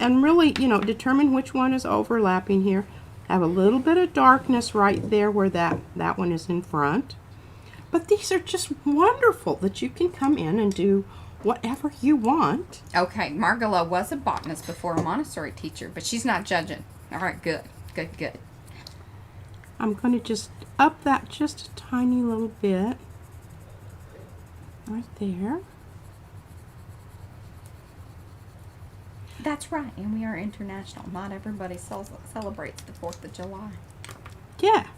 and really, you know, determine which one is overlapping here. Have a little bit of darkness right there where that one is in front. But these are just wonderful that you can come in and do whatever you want. Okay, Margola was a botanist before a Montessori teacher, but she's not judging. All right, good. I'm going to just up that just a tiny little bit. Right there. That's right, and we are international. Not everybody celebrates the 4th of July. Yeah.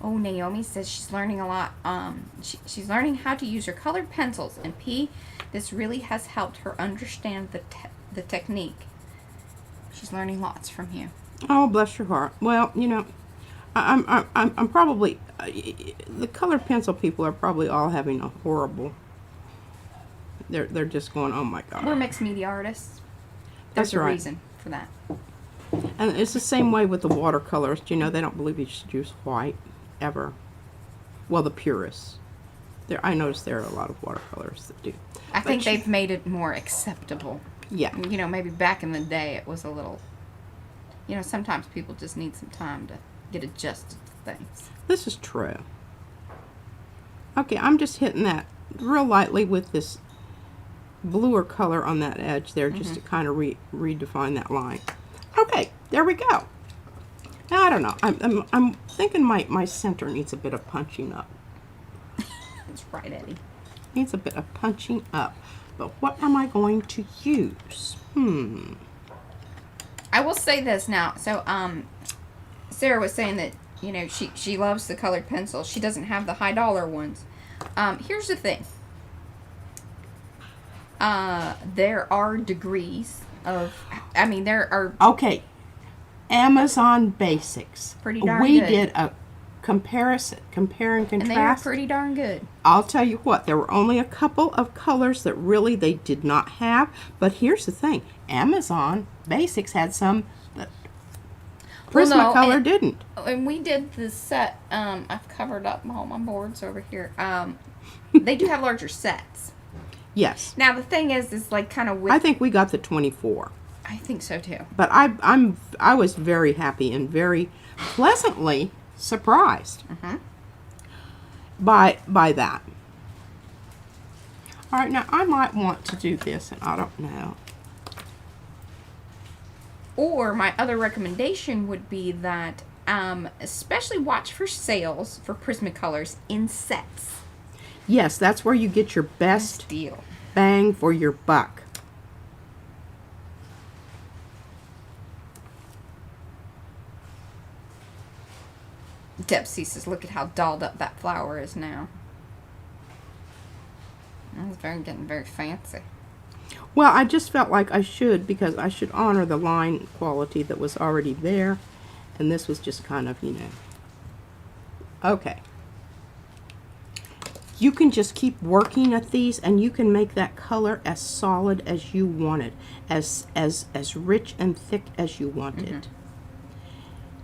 Oh, Naomi says she's learning a lot. She's learning how to use her colored pencils. And P, this really has helped her understand the technique. She's learning lots from you. Oh, bless your heart. Well, you know, I'm probably the colored pencil people are probably all having a horrible. They're just going, oh my God. We're mixed media artists. That's There's a right. reason for that. And it's the same way with the watercolors. You know, they don't believe you should use white ever. Well, the purists. I noticed there are a lot of watercolors that do. I think they've made it more acceptable. Yeah. You know, maybe back in the day it was a little, you know, sometimes people just need some time to get adjusted to things. This is true. Okay, I'm just hitting that real lightly with this bluer color on that edge there, just to kind of redefine that line. Okay, there we go. Now, I don't know. I'm thinking my center needs a bit of punching up. That's right, Eddie. Needs a bit of punching up. But what am I going to use? I will say this now. So, Sarah was saying that, you know, she loves the colored pencils. She doesn't have the high dollar ones. Here's the thing. There are degrees of, I mean, there are... Okay. Amazon Basics. Pretty darn we good. did a comparison, compare and contrast. And they are pretty darn good. I'll tell you what, there were only a couple of colors that really they did not have. But here's the thing. Amazon Basics had some that Prismacolor didn't. And we did the set, I've covered up all my boards over here. They do have larger sets. Yes. Now the thing is like kind of with... I think we got the 24. I think so too. But I was very happy and very pleasantly surprised by that. All right, now I might want to do this, and I don't know. Or my other recommendation would be that, especially watch for sales for Prismacolors in sets. Yes, that's where you get your best Deal. bang for your buck. Debsy says, look at how dolled up that flower is now. It's getting very fancy. Well, I just felt like I should, because I should honor the line quality that was already there. And this was just kind of, you know. Okay. You can just keep working at these, and you can make that color as solid as you want it. As rich and thick as you want it.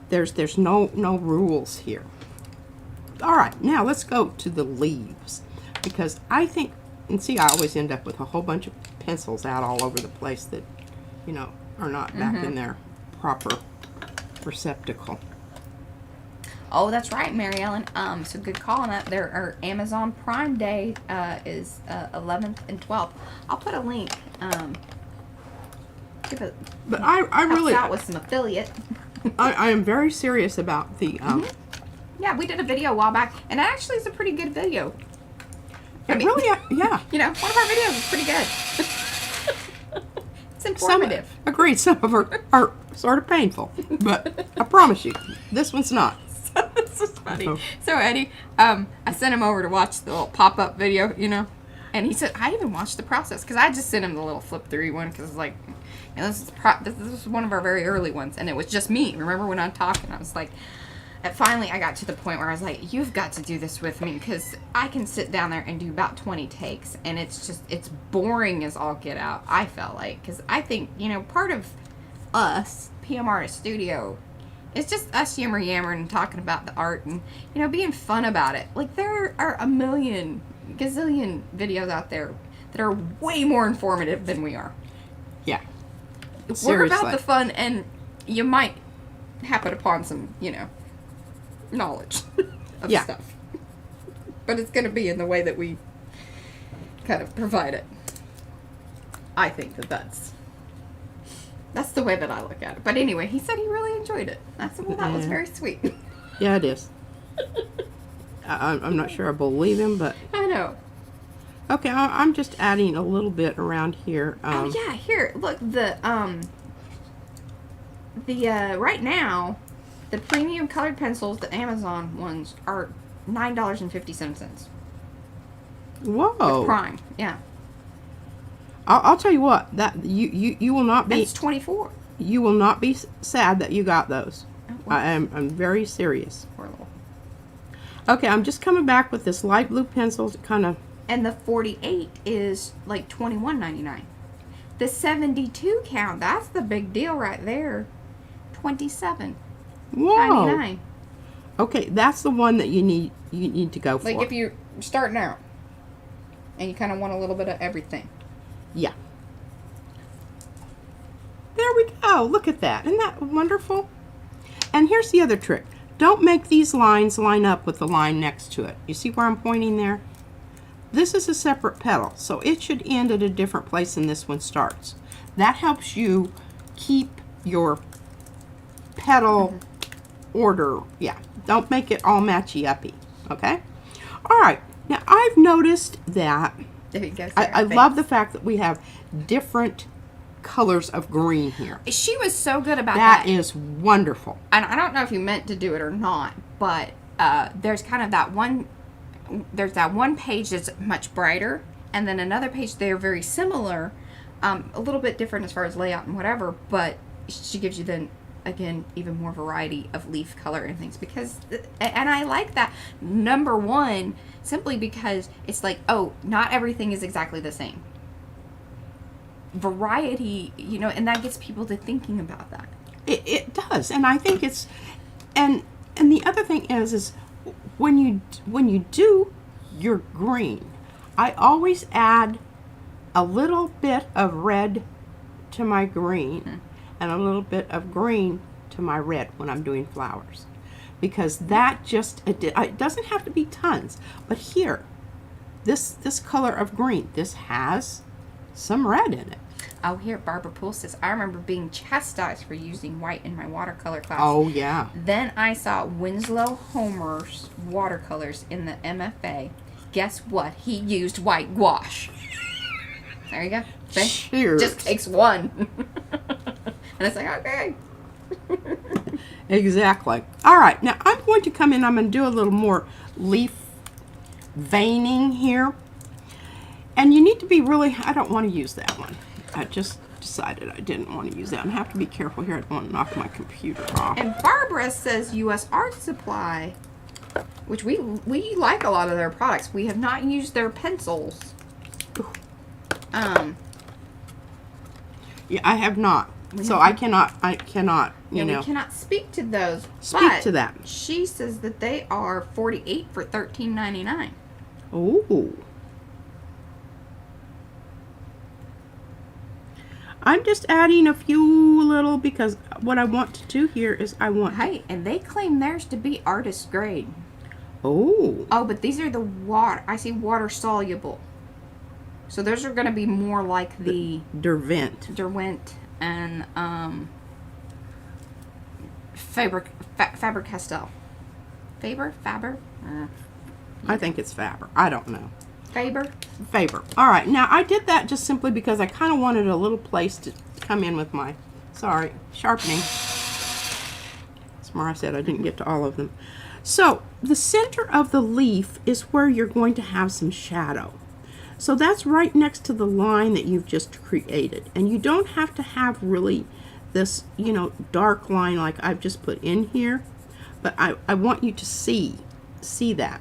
There's no rules here. All right, now let's go to the leaves, because I think, and see, I always end up with a whole bunch of pencils out all over the place that, you know, are not back in their proper receptacle. Oh, that's right, Mary Ellen. So good call on that. There are Amazon Prime Day is 11th and 12th. I'll put a link. But I really out with some affiliate. I am very serious about the Yeah, we did a video a while back, and it actually is a pretty good video. really, yeah. You know, one of our videos is pretty good. It's informative. Agreed. Some of them are sort of painful, but I promise you, this one's not. This is funny. So Eddie, I sent him over to watch the little pop-up video, you know, and he said, I even watched the process, because I just sent him the little flip through one, because it's like, you know, this is one of our very early ones, and it was just me. Remember when I'm talking, I was like, and finally I got to the point where I was like, you've got to do this with me, because I can sit down there and do about 20 takes, and it's boring as all get out, I felt like, because I think, you know, part of us, PM Artist Studio, it's just us yammering and talking about the art and, you know, being fun about it. Like, there are a million, gazillion videos out there that are way more informative than we are. Yeah. We're about the fun, and you might happen upon some, you know, knowledge of stuff. But it's going to be in the way that we kind of provide it. I think that's the way that I look at it. But anyway, he said he really enjoyed it. I said, well, that was very sweet. Yeah, it is. I'm not sure I believe him, but... I know. Okay, I'm just adding a little bit around here. Oh, yeah, here, look, right now, The premium colored pencils, the Amazon ones, are $9.57. Whoa. With Prime, yeah. I'll tell you what, that you will not be. That's 24. You will not be sad that you got those. Oh, well. I'm very serious. Poor little. Okay, I'm just coming back with this light blue pencil to kind of. And the 48 is like $21.99. The 72 count, that's the big deal right there. $27.99. Whoa. Okay, that's the one that you need to go for. Like if you're starting out and you kind of want a little bit of everything. Yeah. There we go. Look at that. Isn't that wonderful? And here's the other trick. Don't make these lines line up with the line next to it. You see where I'm pointing there? This is a separate petal, so it should end at a different place than this one starts. That helps you keep your petal order. Yeah, don't make it all matchy-uppy, okay? All right, now I've noticed that There you go. I love the fact that we have different colors of green here. She was so good about that. That is wonderful. And I don't know if you meant to do it or not, but there's kind of that one. There's that one page that's much brighter, and then another page they're very similar, a little bit different as far as layout and whatever. But she gives you then again even more variety of leaf color and things because, and I like that. Number one, simply because it's like, oh, not everything is exactly the same. Variety, you know, and that gets people to thinking about that. It does, and I think it's, and the other thing is when you do your green, I always add a little bit of red to my green and a little bit of green to my red when I'm doing flowers, because that just it doesn't have to be tons, but here, this color of green, this has some red in it. Oh, here, Barbara Poole says, I remember being chastised for using white in my watercolor class. Oh, yeah. Then I saw Winslow Homer's watercolors in the MFA. Guess what? He used white gouache. There you go. See? Cheers. Just takes one. And it's like, okay. Exactly. All right, now I'm going to come in, I'm going to do a little more leaf veining here. And you need to be really, I don't want to use that one. I just decided I didn't want to use that. I have to be careful here. I don't want to knock my computer off. And Barbara says U.S. Art Supply, which we like a lot of their products. We have not used their pencils. Yeah, I have not. So I cannot, you know. We cannot speak to those. Speak to that. She says that they are 48 for $13.99. Ooh. I'm just adding a few little, because what I want to do here is I want... Hey, and they claim theirs to be artist grade. Oh. Oh, but these are the water. I see water soluble. So those are going to be more like the Derwent and Faber-Castell. Faber? I think it's Faber. I don't know. Faber. All right. Now, I did that just simply because I kind of wanted a little place to come in with my, sharpening. That's where I said I didn't get to all of them. So, the center of the leaf is where you're going to have some shadow. So that's right next to the line that you've just created. And you don't have to have really this, you know, dark line like I've just put in here. But I want you to see that.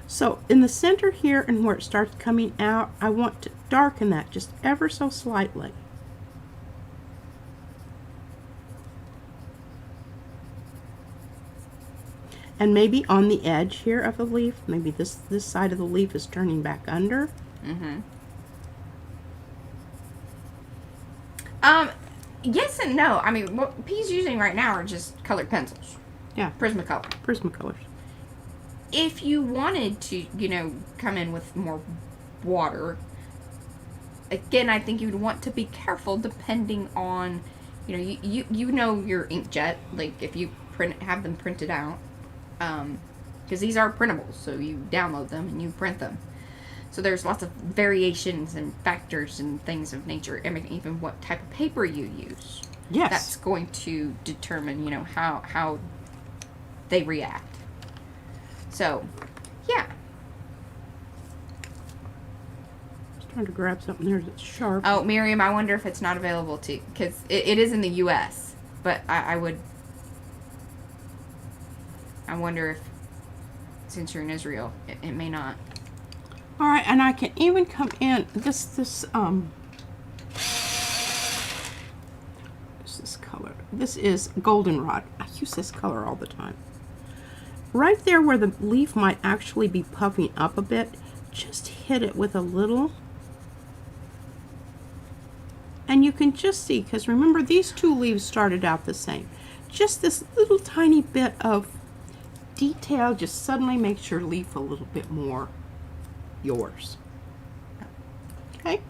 So in the center here and where it starts coming out, I want to darken that just ever so slightly. And maybe on the edge here of the leaf, maybe this side of the leaf is turning back under. Yes and no. I mean, what P's using right now are just colored pencils. Yeah. Prismacolor. Prismacolors. If you wanted to, you know, come in with more water, again, I think you'd want to be careful depending on, you know, you know your inkjet, like if you have them printed out, because these are printables, so you download them and you print them. So there's lots of variations and factors and things of nature, I mean, even what type of paper you use. Yes. That's going to determine, you know, how they react. So, yeah. Trying to grab something there that's sharp. Oh, Miriam, I wonder if it's not available to, because it is in the U.S., but I wonder if, since you're in Israel, it may not. All right, and I can even come in, this color. This is goldenrod. I use this color all the time. Right there where the leaf might actually be puffing up a bit, just hit it with a little. And you can just see, because remember these two leaves started out the same. Just this little tiny bit of detail just suddenly makes your leaf a little bit more yours. Okay?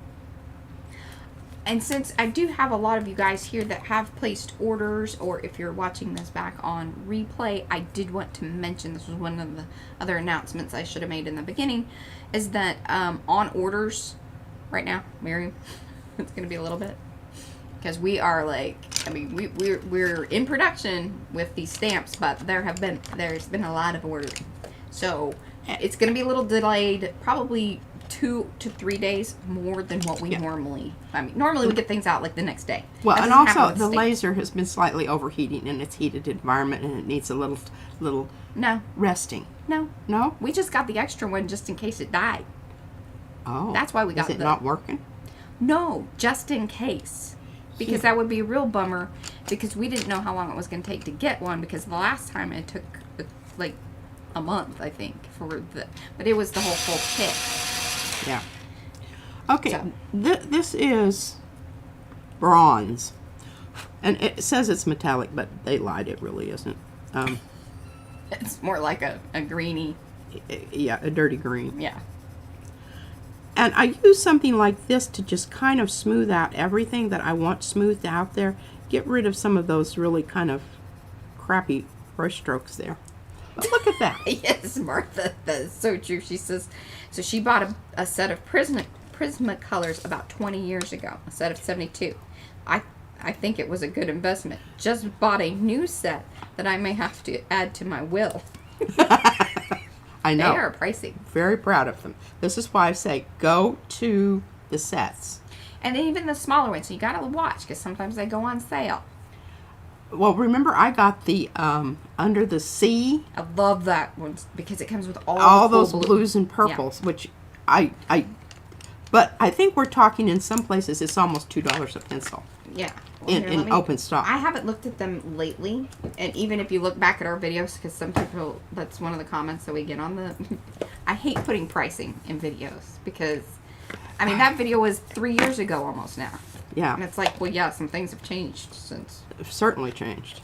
And since I do have a lot of you guys here that have placed orders, or if you're watching this back on replay, I did want to mention, this was one of the other announcements I should have made in the beginning, is that on orders right now, Miriam, it's going to be a little bit, because we are like, I mean, we're in production with these stamps, but there's been a lot of ordering. So it's going to be a little delayed, probably 2 to 3 days more than what we normally, I mean, normally we get things out like the next day. Well, That and doesn't happen also with the stamps. laser has been slightly overheating in its heated environment, and it needs a little No, resting. no. No? We just got the extra one just in case it died. Oh. That's why we got Is it the- not working? No, just in case. Because that would be a real bummer, because we didn't know how long it was going to take to get one, because the last time it took like a month, I think, but it was the whole full kit. Yeah. Okay, So. this is bronze. And it says it's metallic, but they lied, it really isn't. It's more like a greeny, Yeah, a dirty green. yeah. And I use something like this to just kind of smooth out everything that I want smoothed out there. Get rid of some of those really kind of crappy brush strokes there. But look at that. Yes, Martha, that is so true. She says, so she bought a set of Prismacolors about 20 years ago, a set of 72. I think it was a good investment. Just bought a new set that I may have to add to my will. I know. They are pricey. Very proud of them. This is why I say go to the sets. And then even the smaller ones, so you gotta watch, because sometimes they go on sale. Well, remember I got the Under the Sea. I love that one because it comes with all the Those full blues and purples, which but I think we're talking in some places it's almost $2 a pencil Yeah. Well, in open stock. I haven't looked at them lately, and even if you look back at our videos, because some people, that's one of the comments that we get on the, I hate putting pricing in videos, because, I mean, that video was 3 years ago almost now. Yeah. And it's like, well, yeah, some things have changed since. Certainly changed.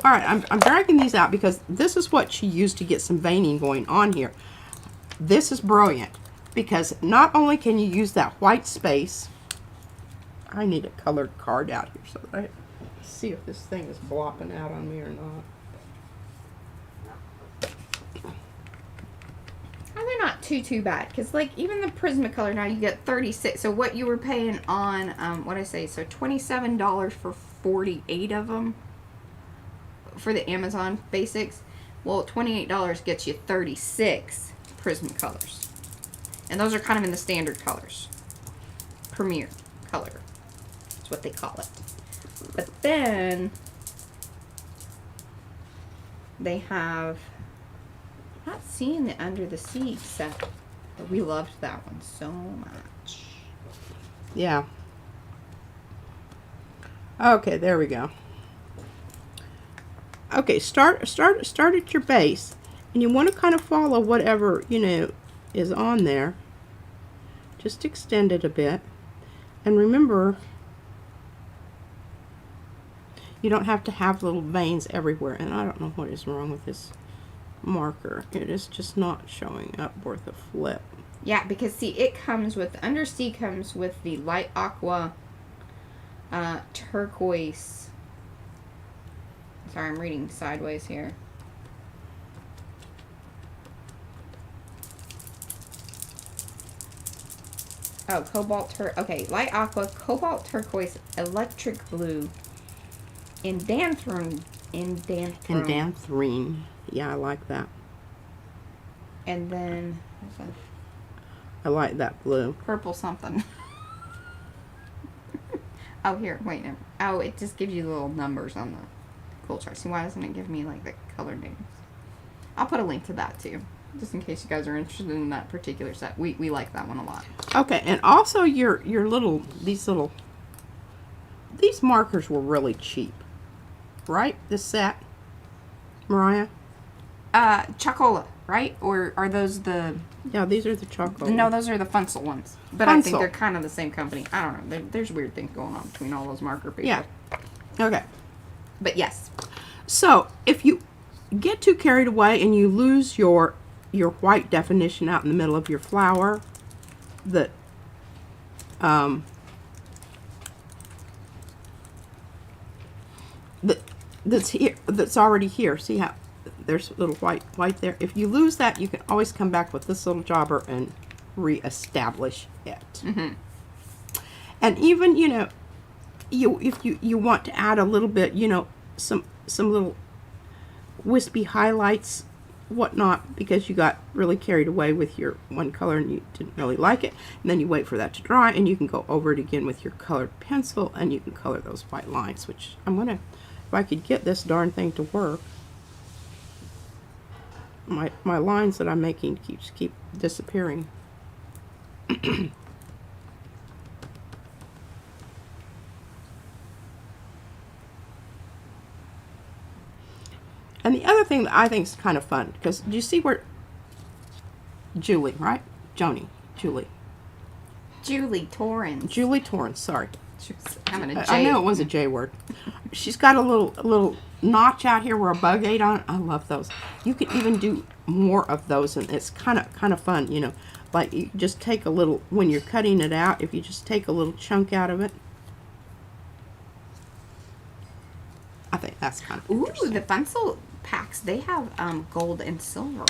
All right, I'm dragging these out because this is what she used to get some veining going on here. This is brilliant because not only can you use that white space, I need a colored card out here so that I see if this thing is blopping out on me or not. And they're not too bad, because like even the Prismacolor now you get 36. So what you were paying on what I say, so $27 for 48 of them for the Amazon basics. Well, $28 gets you 36 Prismacolors, and those are kind of in the standard colors, Premier color. That's what they call it. But then they have. Not seeing the Under the Sea set, but we loved that one so much. Yeah. Okay, there we go. Okay, start at your base, and you want to kind of follow whatever, you know, is on there. Just extend it a bit. And remember, you don't have to have little veins everywhere. And I don't know what is wrong with this marker. It is just not showing up worth a flip. Yeah, because see, it comes with, Undersea comes with the light aqua turquoise. Sorry, I'm reading sideways here. Oh, okay, light aqua, cobalt turquoise, electric blue, Indanthrone. Indanthrene. Yeah, I like that. And then I like that blue. purple something. Oh, here, wait. Oh, it just gives you little numbers on the cool chart. See, why doesn't it give me, like, the color names? I'll put a link to that, too, just in case you guys are interested in that particular set. We like that one a lot. Okay, and also your these markers were really cheap, right? This set, Mariah? Chocola, right? Or are those the... Yeah, these are the chocolate. No, those are the Funsel ones. But I think they're kind of the same company. I don't know. There's weird things going on between all those marker people. Yeah. Okay. But yes. So, if you get too carried away and you lose your white definition out in the middle of your flower, that's here, that's already here. See how there's a little white there? If you lose that, you can always come back with this little jobber and reestablish it. Mm-hmm. And even, you know, if you want to add a little bit, you know, some little wispy highlights, whatnot, because you got really carried away with your one color and you didn't really like it, and then you wait for that to dry and you can go over it again with your colored pencil and you can color those white lines, which I'm gonna, if I could get this darn thing to work. My lines that I'm making keep disappearing. And the other thing that I think is kind of fun, because do you see where Julie, right? Julie Torrance, sorry. Having a J. I know it was a J word. She's got a little notch out here where a bug ate on it. I love those. You can even do more of those, and it's kind of fun, you know. Like, you just take a little, when you're cutting it out, if you just take a little chunk out of it. I think that's kind of interesting. The Funsel packs, they have gold and silver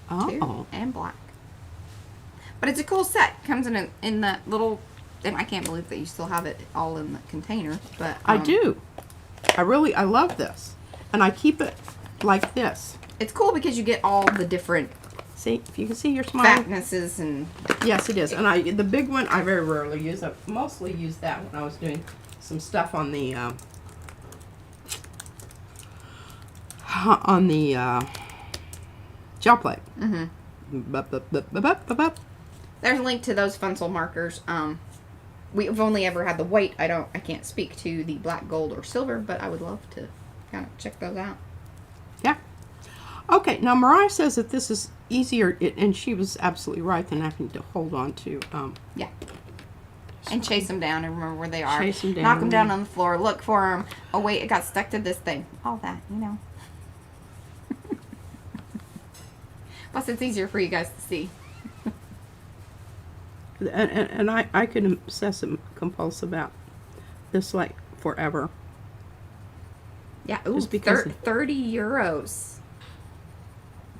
too, and black. But it's a cool set. Comes in that little, and I can't believe that you still have it all in the container. But I do. I love this, and I keep it like this. It's cool because you get all the different. See, if you can see your smile. Fatnesses and. Yes, it is. And the big one I very rarely use. I mostly used that when I was doing some stuff on the gel plate. Mm-hmm. There's a link to those Funsel markers. We've only ever had the white. I can't speak to the black, gold, or silver, but I would love to kind of check those out. Yeah. Okay, now Mariah says that this is easier, and she was absolutely right, than having to hold on to. Yeah. And chase them down and remember where they are. Chase them down. Knock them down on the floor. Look for them. Oh, wait, it got stuck to this thing. All that, you know. Plus, it's easier for you guys to see. And I could obsess and compulse about this like forever. Yeah, ooh, 30 euros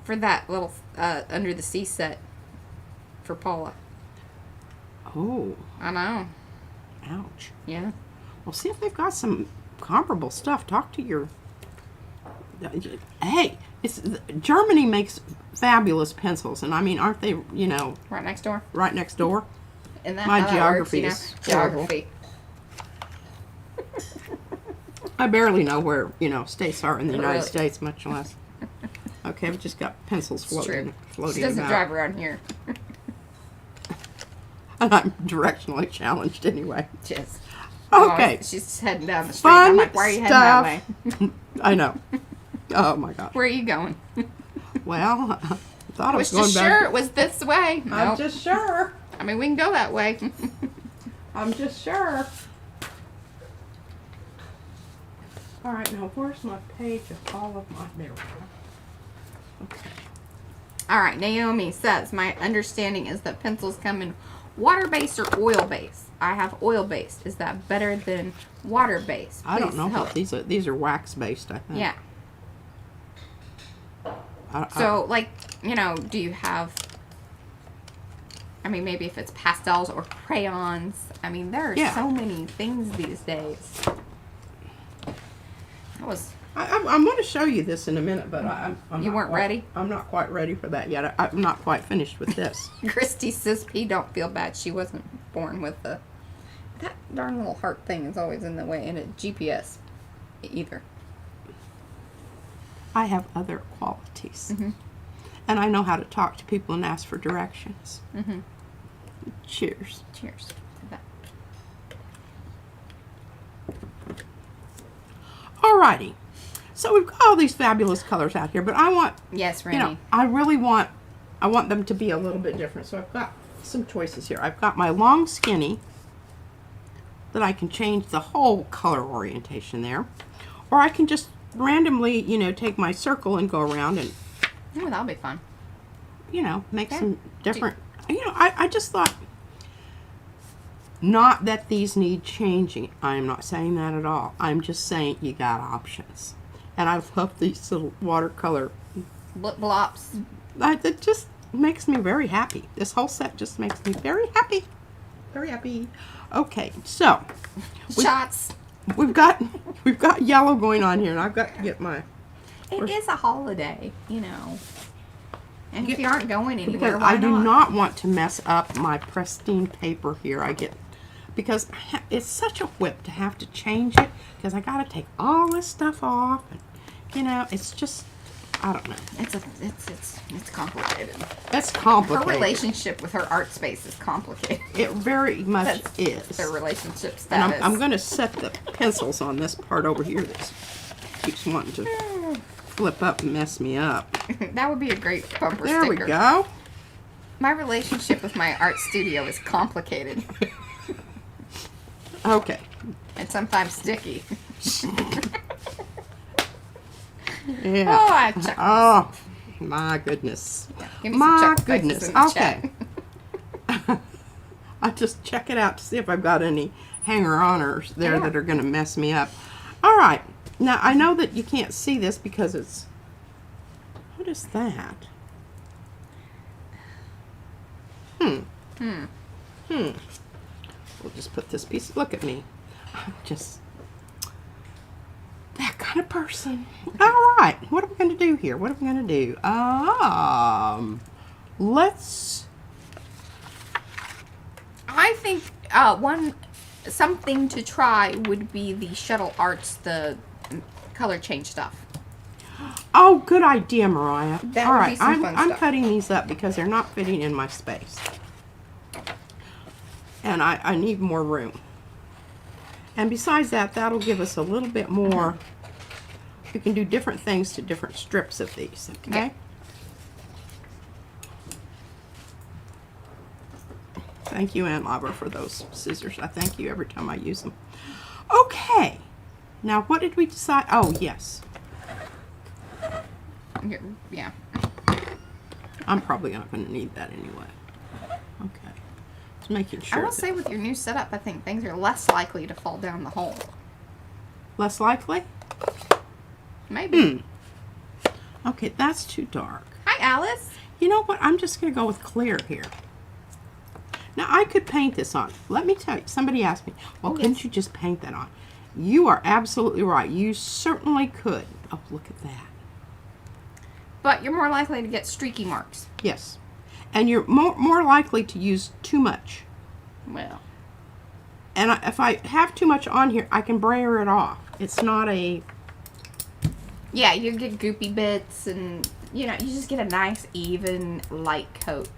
for that little Under the Sea set for Paula. Oh. I know. Ouch. Yeah. Well, see if they've got some comparable stuff. Talk to your... Hey, Germany makes fabulous pencils, and I mean, aren't they, you know... Right next door? Right next door. And that, my geography is geography. I barely know where, you know, states are in the United Really? States, much less. Okay, I've just got pencils floating She doesn't about. drive around here. And I'm directionally challenged anyway. Just. Okay. Oh, she's heading down the street. Fun I'm like, why are you heading that way? I know. Oh my gosh. Where are you going? Well, I thought I was going just back. sure it was this way. I'm Nope. just sure. I mean, we can go that way. I'm just sure. All right, now where's my page of all of my... There we go. Okay. All right, Naomi says, my understanding is that pencils come in water-based or oil-based. I have oil-based. Is that better than water-based? I don't know. Help. These are wax-based, I think. Yeah. So, like, you know, do you have... I mean, maybe if it's pastels or crayons. I mean, there are so many things these days. was... I'm going to show you this in a minute, but I'm You not weren't quite, ready? I'm not quite ready for that yet. I'm not quite finished with this. Christy says, P, don't feel bad. She wasn't born with the... That darn little heart thing is always in the way, and it GPS either. I have other qualities. Mm-hmm. And I know how to talk to people and ask for directions. Mm-hmm. Cheers. Cheers to that. Alrighty. So we've got all these fabulous colors out here, but I want, Yes, you Rennie. know, I want them to be a little bit different. So I've got some choices here. I've got my long skinny that I can change the whole color orientation there. Or I can just randomly, you know, take my circle and go around and, Oh, that'll be fun. you know, make Okay. some different, you know, I just thought, not that these need changing. I'm not saying that at all. I'm just saying you got options. And I love these little watercolor. Blip blops. It just makes me very happy. This whole set just makes me very happy. Very happy. Okay, so Shots. we've got yellow going on here, and I've got to get my. It is a holiday, you know. And if you aren't going anywhere, Because why I do not want to mess up my pristine paper here. Because it's such a whip to have to change it, because I got to take all this stuff off, and you know, it's just, I don't know. It's complicated. It's complicated. Her relationship with her art space is complicated. It very much is. Their relationship And status. I'm going to set the pencils on this part over here that keeps wanting to flip up and mess me up. That would be a great bumper There sticker. we go. My relationship with my art studio is complicated Okay. and sometimes sticky. Yeah. Oh, I checked. Oh, my goodness. Give me some My chuck faces goodness. in the Okay. I just check it out to see if I've got any hanger-oners there Yeah. that are going to mess me up. All right. Now, I know that you can't see this because it's... What is that? We'll just put this piece... Look at me. I'm just... that kind of person. All right. What are we going to do here? What are we going to do? Let's... I think something to try would be the Shuttle Arts, the color change stuff. Oh, good idea, Mariah. That All would right, be some fun I'm stuff. cutting these up because they're not fitting in my space. And I need more room. And besides that, that'll give us a little bit more. We can do different things to different strips of these, okay? Yeah. Thank you, Aunt Labra, for those scissors. I thank you every time I use them. Okay. Now, what did we decide? Oh, yes. Yeah. I'm probably not going to need that anyway. Okay. Just making sure. I will that- say with your new setup, I think things are less likely to fall down the hole. Less likely? Maybe. Okay, that's too dark. Hi, Alice. You know what? I'm just going to go with clear here. Now, I could paint this on. Let me tell you. Somebody asked me, well, Oh, couldn't yes. you just paint that on? You are absolutely right. You certainly could. Oh, look at that. But you're more likely to get streaky marks. Yes. And you're more likely to use too much. Well. And if I have too much on here, I can brayer it off. It's not a... Yeah, you get goopy bits and, you know, you just get a nice, even, light coat.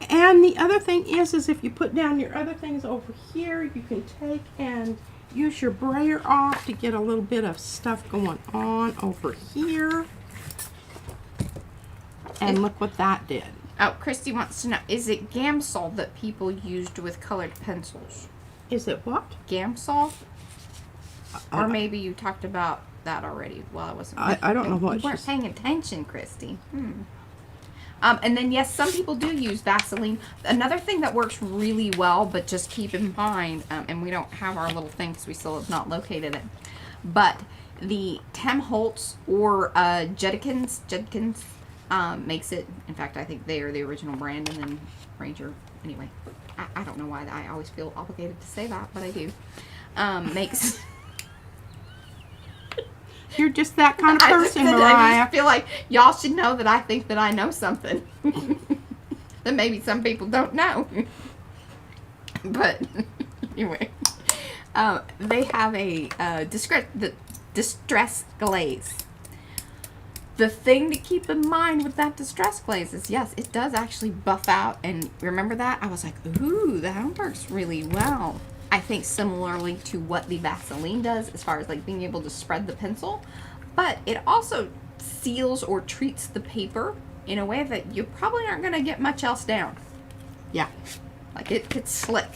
And the other thing is if you put down your other things over here, you can take and use your brayer off to get a little bit of stuff going on over here. And look what that did. Oh, Christy wants to know, is it Gamsol that people used with colored pencils? Is it what? Gamsol? Or I- maybe you talked about that already while I wasn't. I don't know what You weren't she's... paying attention, Christy. And then, yes, some people do use Vaseline. Another thing that works really well, but just keep in mind, and we don't have our little thing because we still have not located it, but the Tim Holtz or Judkins makes it. In fact, I think they are the original brand, and then Ranger. Anyway, I don't know why I always feel obligated to say that, but I do. Makes... You're just that kind of I person, I Mariah. just feel like y'all should know that I think that I know something that maybe some people don't know. But anyway, they have a distress glaze. The thing to keep in mind with that distress glaze is, yes, it does actually buff out. And remember that? I was like, ooh, that works really well. I think similarly to what the Vaseline does as far as like being able to spread the pencil. But it also seals or treats the paper in a way that you probably aren't going to get much else down. Yeah. Like it's slick.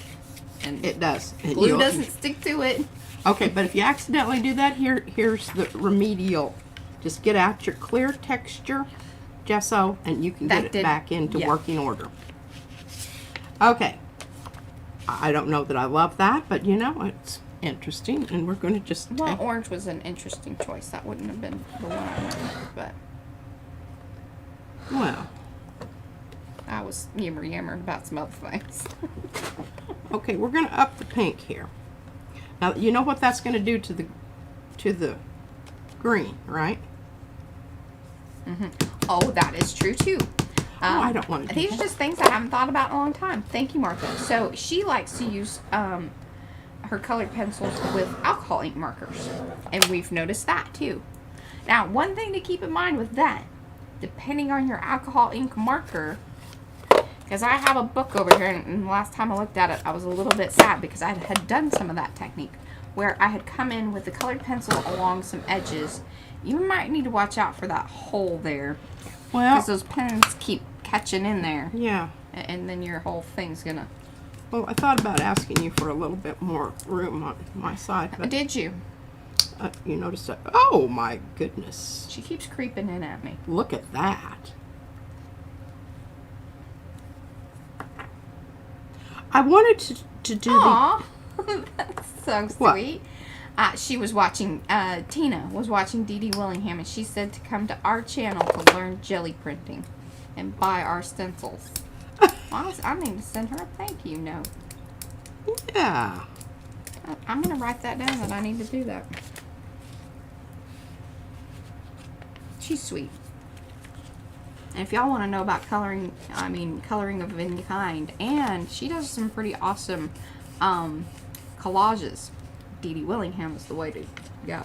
And it does. Glue doesn't stick to it. Okay, but if you accidentally do that, here's the remedial. Just get out your clear texture gesso and you can get it back into working order. Okay. I don't know that I love that, but you know, it's interesting, and we're going to just orange was an interesting choice. That wouldn't have been the one I went with, but... Well... I was yammering about some other things. Okay, we're going to up the pink here. Now, you know what that's going to do to the green, right? Mm-hmm. Oh, that is true, too. I don't want to do These are just things I haven't thought about in a long time. Thank you, Martha. So, she likes to use her colored pencils with alcohol ink markers. And we've noticed that, too. Now, one thing to keep in mind with that, depending on your alcohol ink marker, because I have a book over here, and the last time I looked at it, I was a little bit sad because I had done some of that technique, where I had come in with the colored pencil along some edges. You might need to watch out for that hole there. Well, because those pens keep catching in there. Yeah. And then your whole thing's gonna... Well, I thought about asking you for a little bit more room on my side. But, did you? You noticed that? Oh, my goodness. She keeps creeping in at me. Look at that. I wanted to do Aww. That's so sweet. She was watching, Tina was watching Dee Dee Willingham, and she said to come to our channel to learn jelly printing and buy our stencils. I need to send her a thank you note. Yeah. I'm going to write that down that I need to do that. She's sweet. And if y'all want to know about coloring, coloring of any kind, and she does some pretty awesome collages. Dee Dee Willingham is the way to go.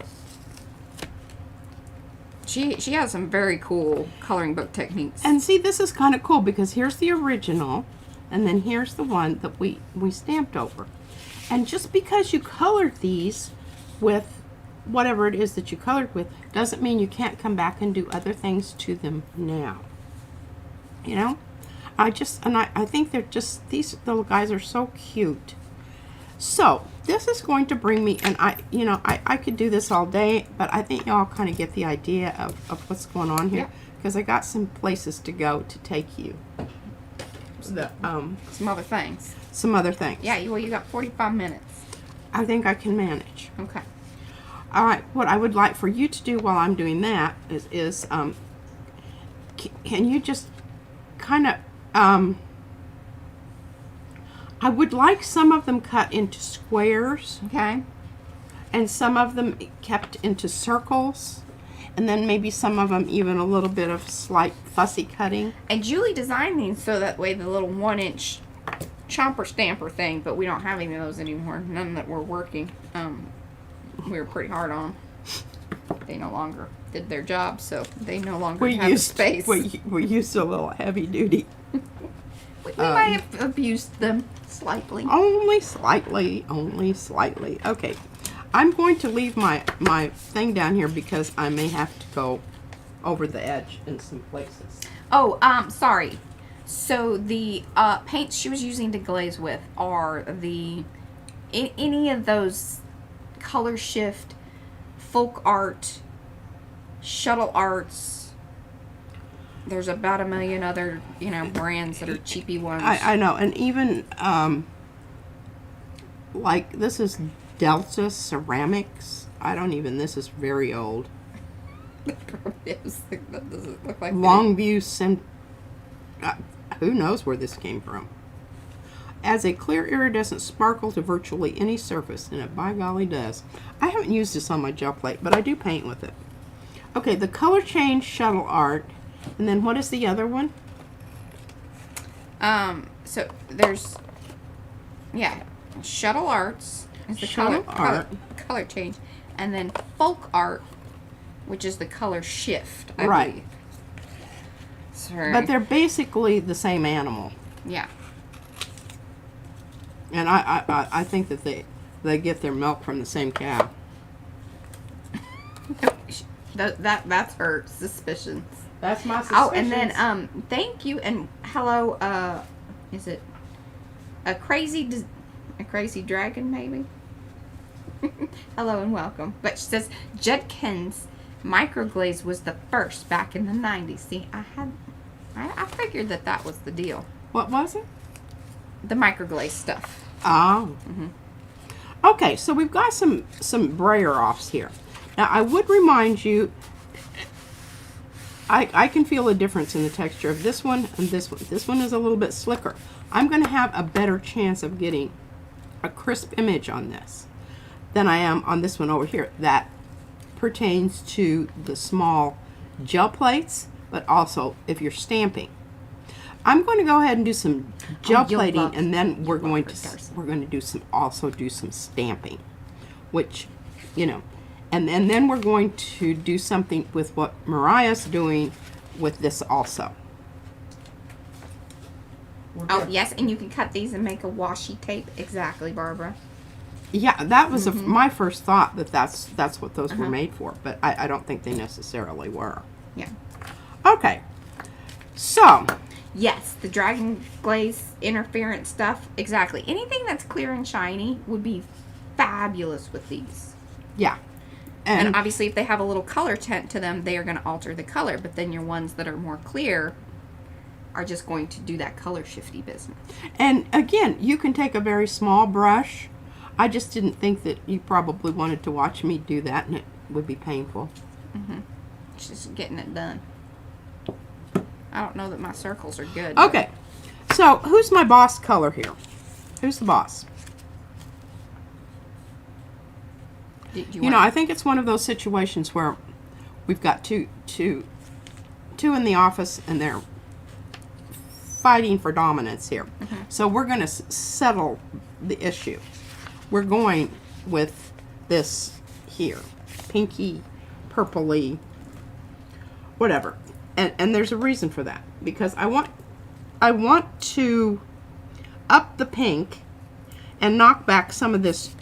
She has some very cool coloring book techniques. And see, this is kind of cool because here's the original, and then here's the one that we stamped over. And just because you colored these with whatever it is that you colored with, doesn't mean you can't come back and do other things to them now. You know? I think they're just, these little guys are so cute. So, this is going to bring me, and I could do this all day, but I think y'all kind of get the idea of what's going on here. Because I got some places to go to take you. Some other things. Some other things. Yeah, well, you got 45 minutes. I think I can manage. Okay. All right, what I would like for you to do while I'm doing that is can you just kind of, I would like some of them cut into squares. Okay. And some of them kept into circles. And then maybe some of them even a little bit of slight fussy cutting. And Julie designed these so that way the little 1-inch chomper stamper thing, but we don't have any of those anymore. None that were working. We were pretty hard on them. They no longer did their job, so they no longer have the space. We used a little heavy duty. We might have abused them slightly. Only slightly. Only slightly. Okay. I'm going to leave my thing down here because I may have to go over the edge in some places. Oh, sorry. So the paints she was using to glaze with are any of those Color Shift, Folk Art, Shuttle Arts. There's about a million other, brands that are cheapy ones. I know, and even like this is Delta Ceramics. This is very old. That doesn't look like Longview who knows where this came from. adds a clear iridescent sparkle to virtually any surface, and it by golly does. I haven't used this on my gel plate, but I do paint with it. Okay, the color change shuttle art, and then what is the other one? So there's, yeah, shuttle arts is the color change, and then folk art, which is the color shift, I believe. Sorry. But they're basically the same animal. Yeah. And I think that they get their milk from the same cow. That's her suspicions. That's my suspicions. Oh, and then thank you and hello. Is it a crazy dragon maybe? Hello and welcome. But she says Judkins microglaze was the first back in the 90s. See, I figured that was the deal. What was it? The microglaze stuff. Oh. Mm-hmm. Okay, so we've got some brayer offs here. Now I would remind you, I can feel a difference in the texture of this one and this one. This one is a little bit slicker. I'm going to have a better chance of getting a crisp image on this than I am on this one over here. That pertains to the small gel plates, but also if you're stamping. I'm going to go ahead and do some gel plating, and then we're going to do some stamping, which, you know, and then we're going to do something with what Mariah's doing with this also. Oh yes, and you can cut these and make a washi tape. Exactly, Barbara. Yeah, that was my first thought, that's what those were made for, but I don't think they necessarily were. Yeah. Okay, so. Yes, the dragon glaze interference stuff. Exactly. Anything that's clear and shiny would be fabulous with these. Yeah. And obviously if they have a little color tint to them, they are going to alter the color. But then your ones that are more clear are just going to do that color shifty business. And again, you can take a very small brush. I just didn't think that you probably wanted to watch me do that, and it would be painful. Just getting it done. I don't know that my circles are good. Okay, so who's my boss color here? Who's the boss? You know, I think it's one of those situations where we've got two in the office, and they're fighting for dominance here. So we're going to settle the issue. We're going with this here, pinky, purpley, whatever. And there's a reason for that, because I want to up the pink and knock back some of these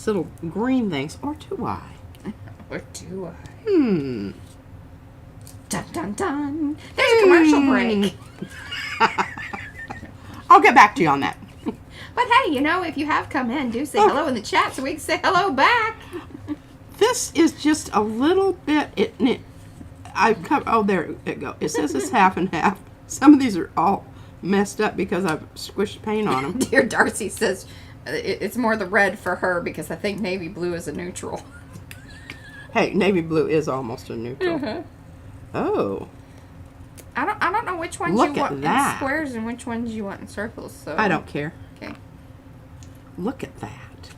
little green things, or do I? Or do I? Dun dun dun. There's a commercial break. I'll get back to you on that. But hey, you know, if you have come in, do say hello in the chat so we can say hello back. This is just a little bit. Oh, there it goes. It says it's half and half. Some of these are all messed up because I've squished paint on them. Dear Darcy says it's more the red for her because I think navy blue is a neutral. Hey, navy blue is almost a neutral. Oh. I don't know which ones you want in squares and which ones you want in circles. So I don't care. Okay. Look at that.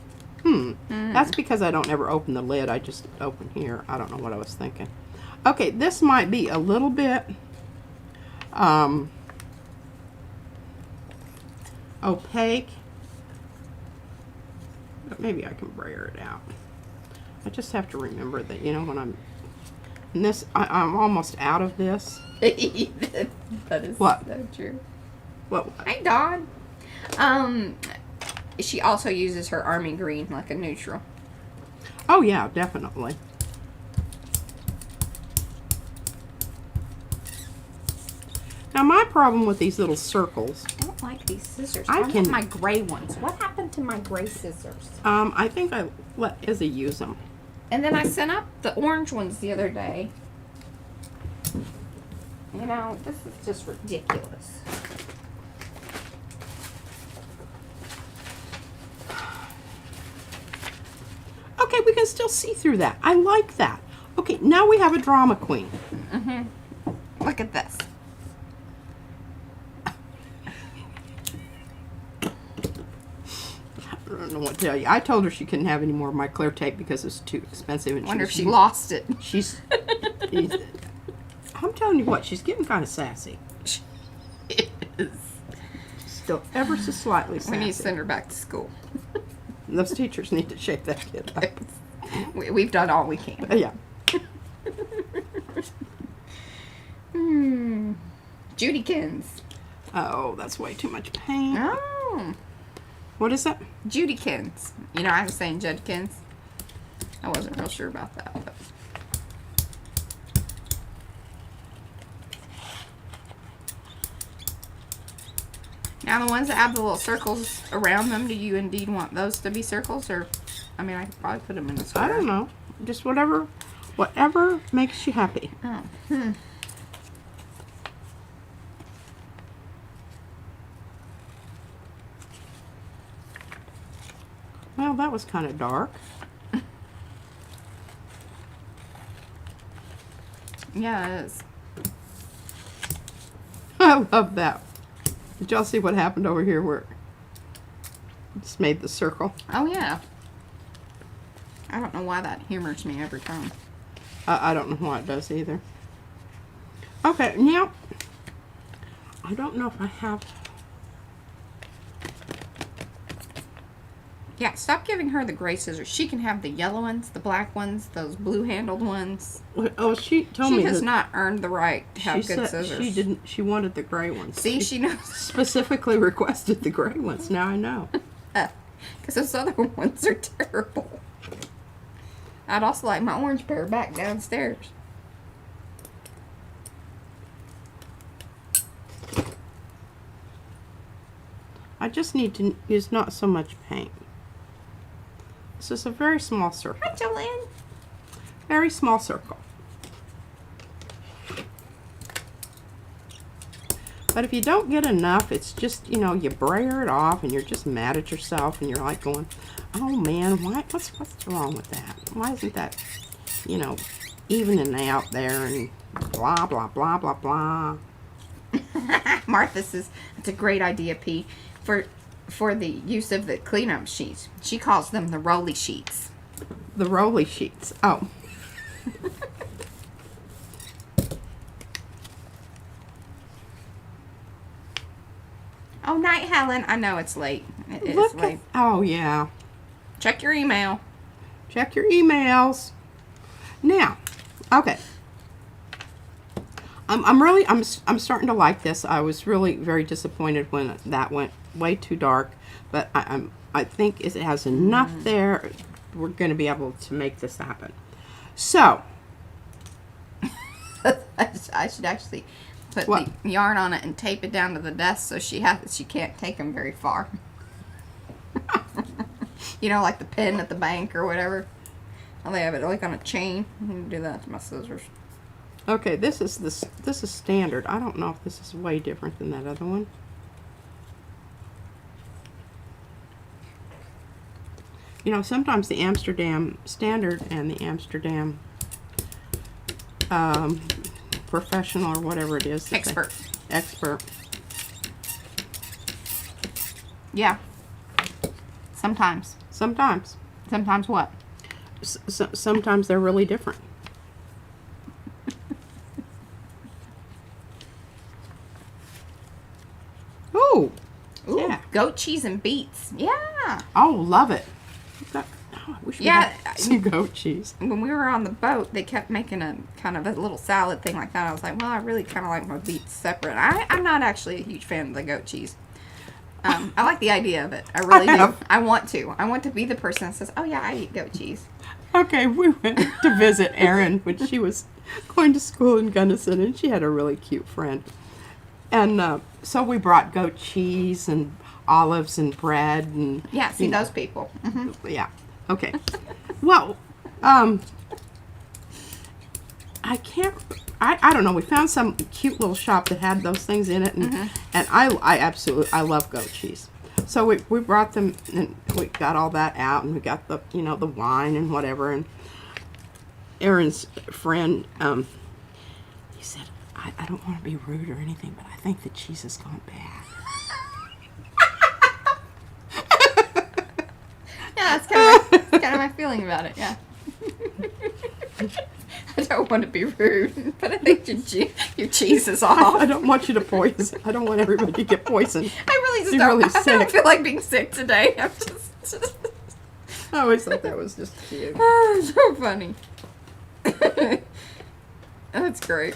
That's because I don't ever open the lid. I just open here. I don't know what I was thinking. Okay, this might be a little bit opaque, but maybe I can brayer it out. I just have to remember that, you know, when I'm in this, I'm almost out of this. That is what? So true. What? Hi, Dawn. She also uses her army green like a neutral. Oh yeah, definitely. Now my problem with these little circles, I don't like these scissors. I want my gray ones. What happened to my gray scissors? I think I let Izzy use them. And then I sent up the orange ones the other day. You know, this is just ridiculous. Okay, we can still see through that. I like that. Okay, now we have a drama queen. Look at this. don't know what to tell you. I told her she couldn't have any more of my clear tape because it's too expensive. And I wonder if she lost it. She's I'm telling you what, she's getting kind of sassy. She is. Still ever so slightly sassy. We need to send her back to school. Those teachers need to shake that kid up. We've done all we can. Yeah. Judykins. Oh, that's way too much paint. Oh. What is that? Judykins. You know, I was saying Judkins. I wasn't real sure about that. But. Now, the ones that have the little circles around them, do you indeed want those to be circles? Or, I mean, I could probably put them in a square. I don't know. Just whatever makes you happy. Oh. Well, that was kind of dark. Yeah, it is. I love that. Did y'all see what happened over here where it just made the circle? Oh, yeah. I don't know why that humors me every time. I don't know why it does either. Okay, now, I don't know if I have... Yeah, stop giving her the gray scissors. She can have the yellow ones, the black ones, those blue-handled ones. Oh, she told me She has that not earned the right to have good scissors. She didn't. She wanted the gray ones. See, she knows. Specifically requested the gray ones. Now I know. Because those other ones are terrible. I'd also like my orange pair back downstairs. I just need to use not so much paint. This is a very small circle. Hi, Jolene. Very small circle. But if you don't get enough, it's just, you know, you brayer it off and you're just mad at yourself and you're like going, oh man, what's wrong with that? Why isn't that, you know, evening out there and blah, blah, blah, blah, blah. Martha says, it's a great idea, P, for the use of the cleanup sheets. She calls them the rolly sheets. The rolly sheets. Oh. Oh, night, Helen. I know it's late. It is Look late. Oh, yeah. Check your email. Check your emails. Now, okay. I'm starting to like this. I was really very disappointed when that went way too dark, but I think it has enough there. We're going to be able to make this happen. So, I should actually put what? the yarn on it and tape it down to the desk so she can't take them very far. You know, like the pin at the bank or whatever. Oh, they have it like on a chain. I'm gonna do that to my scissors. Okay, this is standard. I don't know if this is way different than that other one. You know, sometimes the Amsterdam Standard and the Amsterdam Professional or whatever it is. Expert. Expert. Yeah. Sometimes. Sometimes. Sometimes what? Sometimes they're really different. Ooh. Ooh, Yeah. goat cheese and beets. Yeah. Oh, love it. I wish we Yeah, had some goat cheese. When we were on the boat, they kept making a kind of a little salad thing like that. I was like, well, I really kind of like my beets separate. I'm not actually a huge fan of the goat cheese. I like the idea of it. I really do. I want to. I want to be the person that says, oh, yeah, I eat goat cheese. Okay, we went to visit Erin when she was going to school in Gunnison, and she had a really cute friend. And so we brought goat cheese and olives and bread. And Yeah, see those people. Mm-hmm. Yeah. Okay. Well, I don't know. We found some cute little shop that had those things in it, and and I absolutely love goat cheese. So we brought them, and we got all that out, and we got the the wine and whatever. And Erin's friend, he said, I don't want to be rude or anything, but I think the cheese has gone bad. kind of my feeling about it, yeah. I don't want to be rude, but I think your cheese is off. I don't want you to poison. I don't want everybody to get poisoned. I really just Be don't, really I don't sick. feel like being sick today. I'm just I always thought that was just cute. so funny. That's great.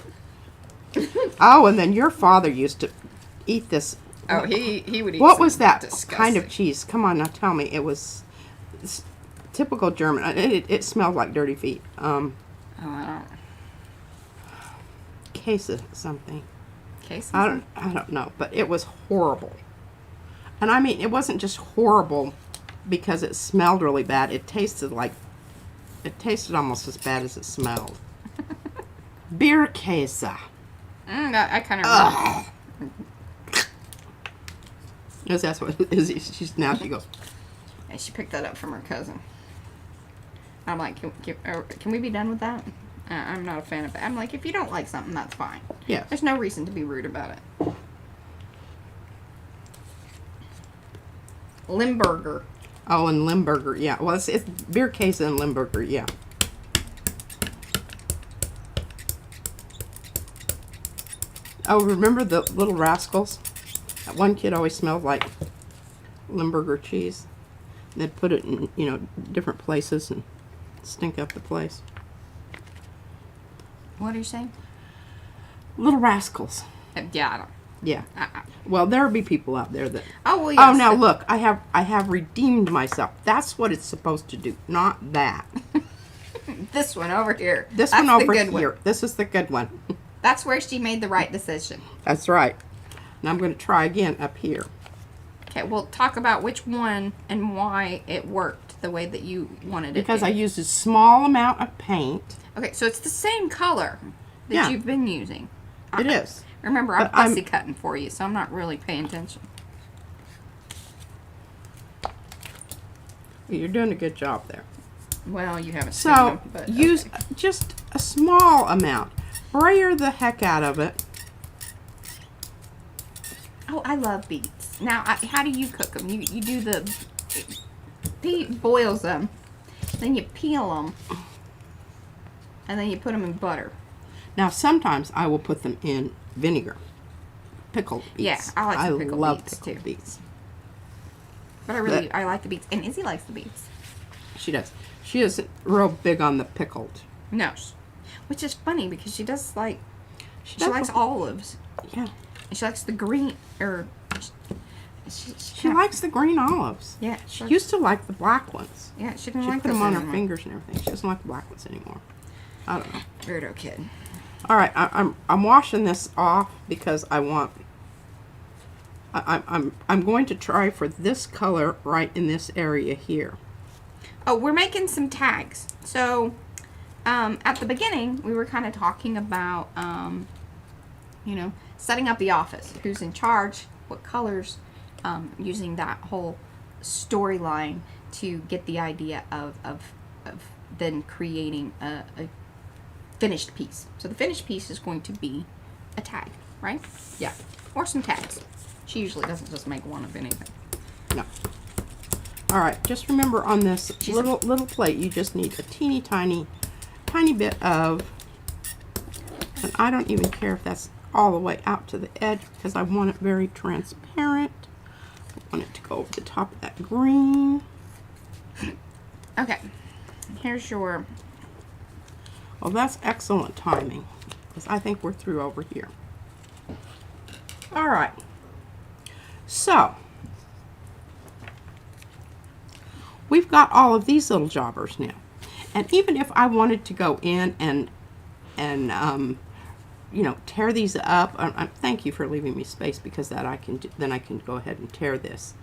Oh, and then your father used to eat this. Oh, he would eat. What some was that disgusting kind of cheese? Come on, now tell me. It was typical German. It smelled like dirty feet. Oh, I don't. Case of something. Case. I don't know, but it was horrible. And I mean, it wasn't just horrible because it smelled really bad. It tasted almost as bad as it smelled. Beer case. I kind of. Because that's what Izzy, she goes. And she picked that up from her cousin. I'm like, can we be done with that? I'm not a fan of it. I'm like, if you don't like something, that's fine. Yes. There's no reason to be rude about it. Limburger. Oh, and Limburger, yeah. Well, it's beer case and Limburger, yeah. Oh, remember the Little Rascals? That one kid always smelled like Limburger cheese. They'd put it in, different places and stink up the place. What are you saying? Little Rascals. Yeah, I don't. Yeah. Well, there'll be people out there that. Oh well. Yes. Oh, now look, I have redeemed myself. That's what it's supposed to do, not that. This one over here. This That's one over the good here. One. This is the good one. That's where she made the right decision. That's right. And I'm going to try again up here. Okay, we'll talk about which one and why it worked the way that you wanted it. Because I used a small amount of paint. Okay, so it's the same color that Yeah. you've been using. It is. Remember, I'm But I'm- fussy cutting for you, so I'm not really paying attention. You're doing a good job there. Well, you haven't seen So them, but use okay. just a small amount. Brayer the heck out of it. Oh, I love beets. Now, how do you cook them? You do the... Pete boils them. Then you peel them. And then you put them in butter. Now, sometimes I will put them in vinegar. Pickled beets. Yeah, I like some pickled love beets, pickled too. beets. But I like the beets. And Izzy likes the beets. She does. She isn't real big on the pickled. No. Which is funny because she does like... She does likes like- olives. Yeah. And she likes the green... Or... She likes the green olives. Yeah. She used to like the black ones. Yeah, she didn't She like put them those on her anymore. fingers and everything. She doesn't like the black ones anymore. I don't know. Weirdo kid. All right, I'm washing this off because I want. I'm going to try for this color right in this area here. Oh, we're making some tags. So, at the beginning, we were kind of talking about, setting up the office. Who's in charge? What colors? Using that whole storyline to get the idea of then creating a finished piece. So the finished piece is going to be a tag, right? Yeah. Or some tags. She usually doesn't just make one of anything. No. All right. Just remember on this She's little plate, you just need a teeny tiny bit of, and I don't even care if that's all the way out to the edge because I want it very transparent. I want it to go over the top of that green. Okay. Here's your... Well, that's excellent timing because I think we're through over here. All right. So, we've got all of these little jobbers now. And even if I wanted to go in and tear these up, thank you for leaving me space because that I can then I can go ahead and tear this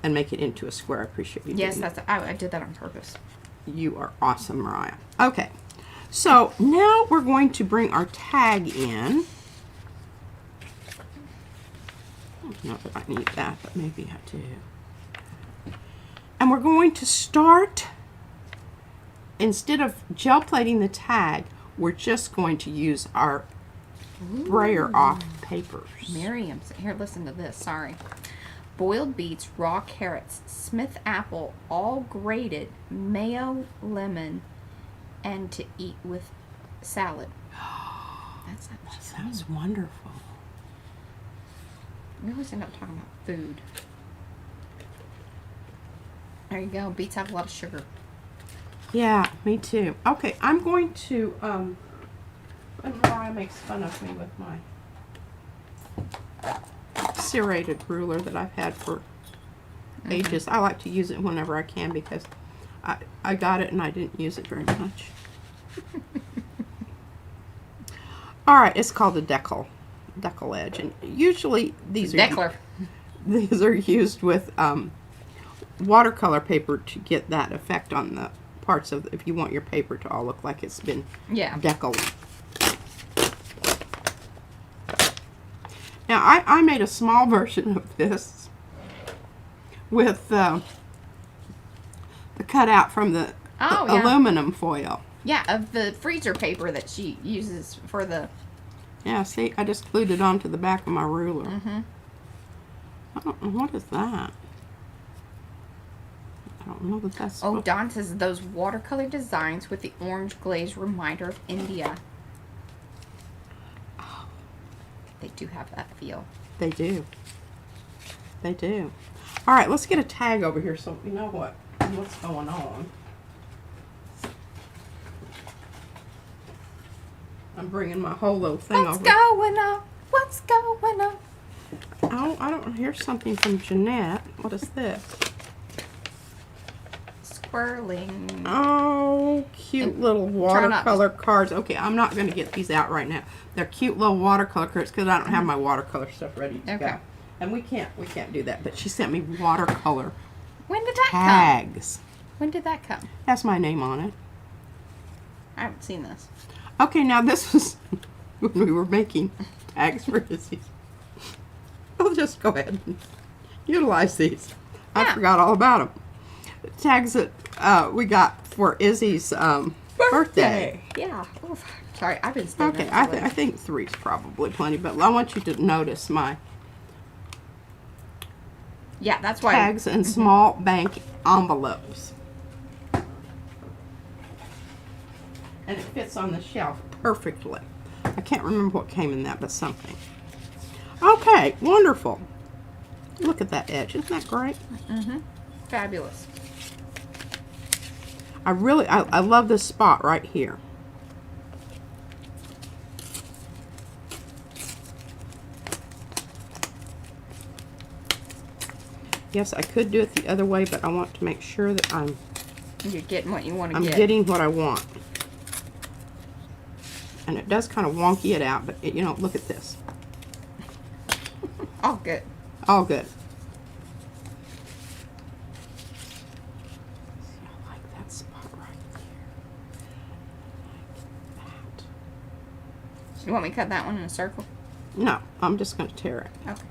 and make it into a square. I appreciate you. Yes, doing I did that on purpose. You are awesome, Mariah. Okay. So now we're going to bring our tag in. Not that I need that, but maybe I do. And we're going to start, instead of gel plating the tag, we're just going to use our brayer off papers. Miriam, here, listen to this. Sorry. boiled beets, raw carrots, Smith apple, all grated, mayo, lemon, and to eat with salad. That's not That sounds wonderful. We always end up talking about food. There you go. Beets have a lot of sugar. Yeah, me too. Okay, I'm going to, when Mariah makes fun of me with my serrated ruler that I've had for ages. I like to use it whenever I can because I got it and I didn't use it very much. Alright, it's called a decal edge, and usually these are used with watercolor paper to get that effect on the parts of, if you want your paper to all look like it's been decaled. Now I made a small version of this with the cutout from the aluminum foil. Yeah, of the freezer paper that she uses for the... Yeah, see, I just glued it onto the back of my ruler. I don't know, what is that? I don't know that that's... Oh, Don says those watercolor designs with the orange glaze reminder of India. Oh, they do have that feel. They do. They do. All right, let's get a tag over here so we know what's going on. I'm bringing my whole little thing over. What's going on? What's going on? Oh, I don't hear something from Jeanette. What is this? Swirling. Oh, cute little watercolor cards. Okay, I'm not going to get these out right now. They're cute little watercolor cards because I don't have my watercolor stuff ready to go. And we can't do that. But she sent me watercolor When did that tags. come? When did that come? That's my name on it. I haven't seen this. Okay, now this was when we were making tags for Izzy's. I'll just go ahead and utilize these. I forgot all about them. Tags that we got for Izzy's birthday. Yeah. Oof. Sorry, I've been staying Okay, up I think 3 is probably plenty, but I want you to notice my that's why tags and small bank envelopes. And it fits on the shelf perfectly. I can't remember what came in that, but something. Okay, wonderful. Look at that edge. Isn't that great? Fabulous. I love this spot right here. Yes, I could do it the other way, but I want to make sure that you're getting what you want to get. I'm getting what I want. And it does kind of wonky it out, but you know, look at this. All good. All good. See, I like that spot right there. I like that. You want me to cut that one in a circle? No, I'm just going to tear it. Okay.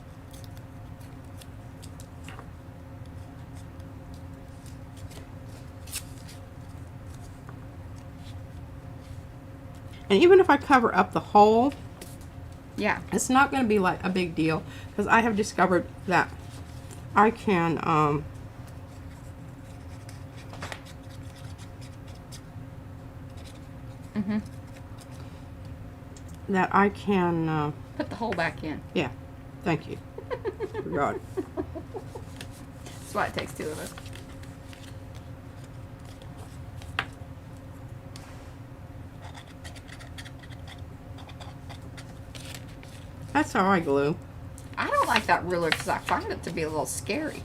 And even if I cover up the hole, it's not going to be like a big deal because I have discovered that I can put the hole back in. Yeah, thank you. God. That's why it takes 2 of us. That's how I glue. I don't like that ruler because I find it to be a little scary.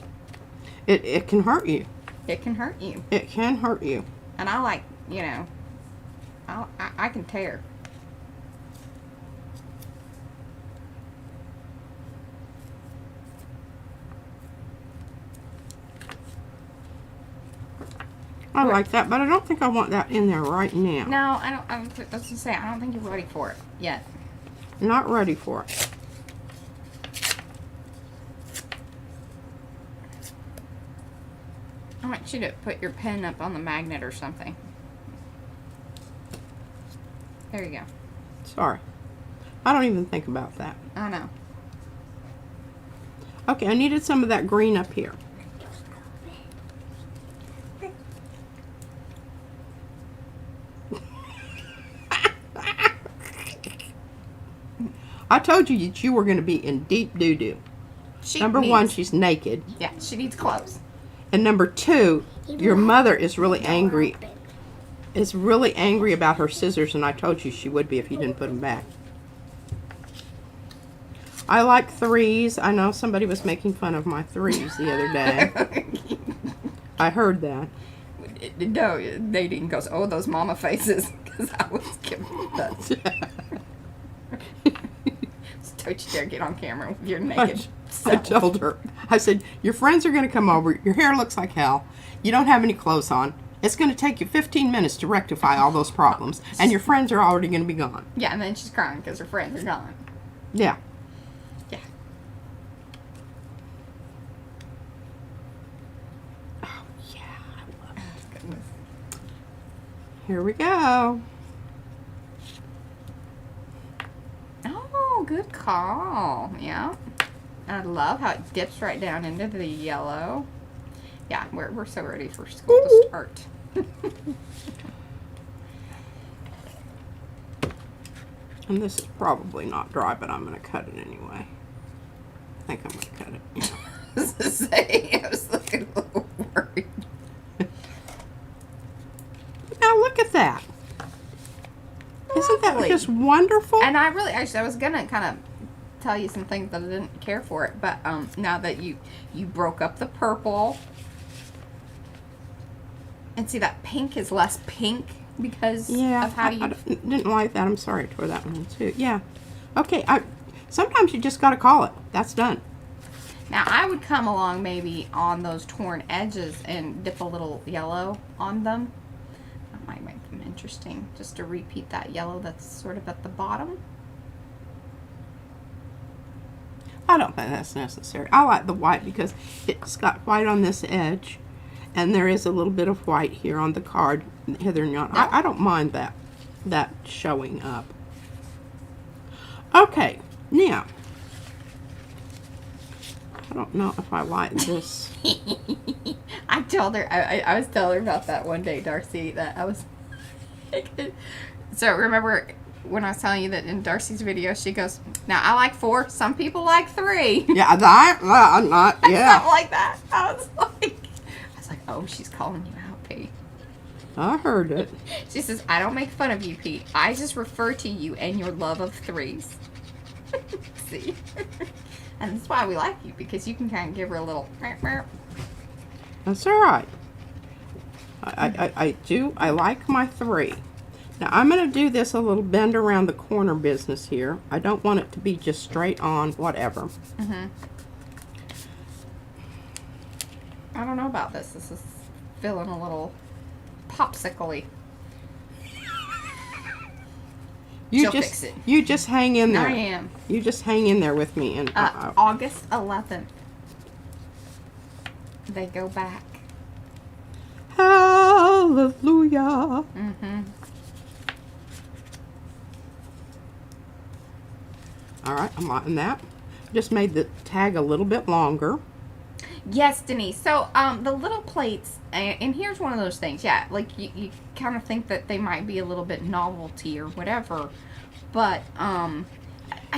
It can hurt you. It can hurt you. It can hurt you. And I like, you know, I can tear. I like that, but I don't think I want that in there right now. No, I was going to say, I don't think you're ready for it yet. Not ready for it. I want you to put your pen up on the magnet or something. There you go. Sorry. I don't even think about that. I know. Okay, I needed some of that green up here. I told you that you were going to be in deep doo-doo. Number one, she's naked. Yeah, she needs clothes. And number two, your mother is really angry. Is really angry about her scissors, and I told you she would be if you didn't put them back. I like threes. I know somebody was making fun of my threes the other day. I heard that. No, Nadine goes, oh, those mama faces. Because I was giving that. Don't you dare get on camera with your naked I told her. I said, your friends are going to come over. Your hair looks like hell. You don't have any clothes on. It's going to take you 15 minutes to rectify all those problems. And your friends are already going to be gone. Yeah, and then she's crying because her friends are gone. Yeah. Yeah. Oh, yeah. I love it. Goodness. Here we go. Oh, good call. Yeah. I love how it dips right down into the yellow. Yeah, we're so ready for school to start. And this is probably not dry, but I'm going to cut it anyway. I think I'm going to cut it. Yeah. I was looking a little worried. Now look at that. Isn't that Lovely. just wonderful? And I was gonna kind of tell you some things that I didn't care for it, but now that you broke up the purple, and see that pink is less pink because of how you. I didn't like that. I'm sorry I tore that one too. Yeah. Okay. Sometimes you just gotta call it. That's done. Now I would come along maybe on those torn edges and dip a little yellow on them. That might make them interesting. Just to repeat that yellow that's sort of at the bottom. I don't think that's necessary. I like the white because it's got white on this edge, and there is a little bit of white here on the card. Heather and Jan, I don't mind that showing up. Okay, now I don't know if I like this. I told her, I was telling her about that one day, Darcy, that I was. So remember when I was telling you that in Darcy's video, she goes, now I like 4, some people like 3. Yeah, I'm not. Yeah, Something like that. I was like, oh, she's calling you out, Pete. I heard it. She says, I don't make fun of you, Pete. I just refer to you and your love of 3s. See? And that's why we like you, because you can kind of give her a little. That's all right. I like my 3. Now I'm going to do this a little bend around the corner business here. I don't want it to be just straight on whatever. Mm-hmm. I don't know about this. This is feeling a little popsicle-y. She'll fix it. You just hang in there. I am. You just hang in there with me. And August 11th. They go back. Hallelujah. Mm-hmm. All right, I'm liking that. Just made the tag a little bit longer. Yes, Denise. So, the little plates, and here's one of those things. Yeah, like you kind of think that they might be a little bit novelty or whatever, but I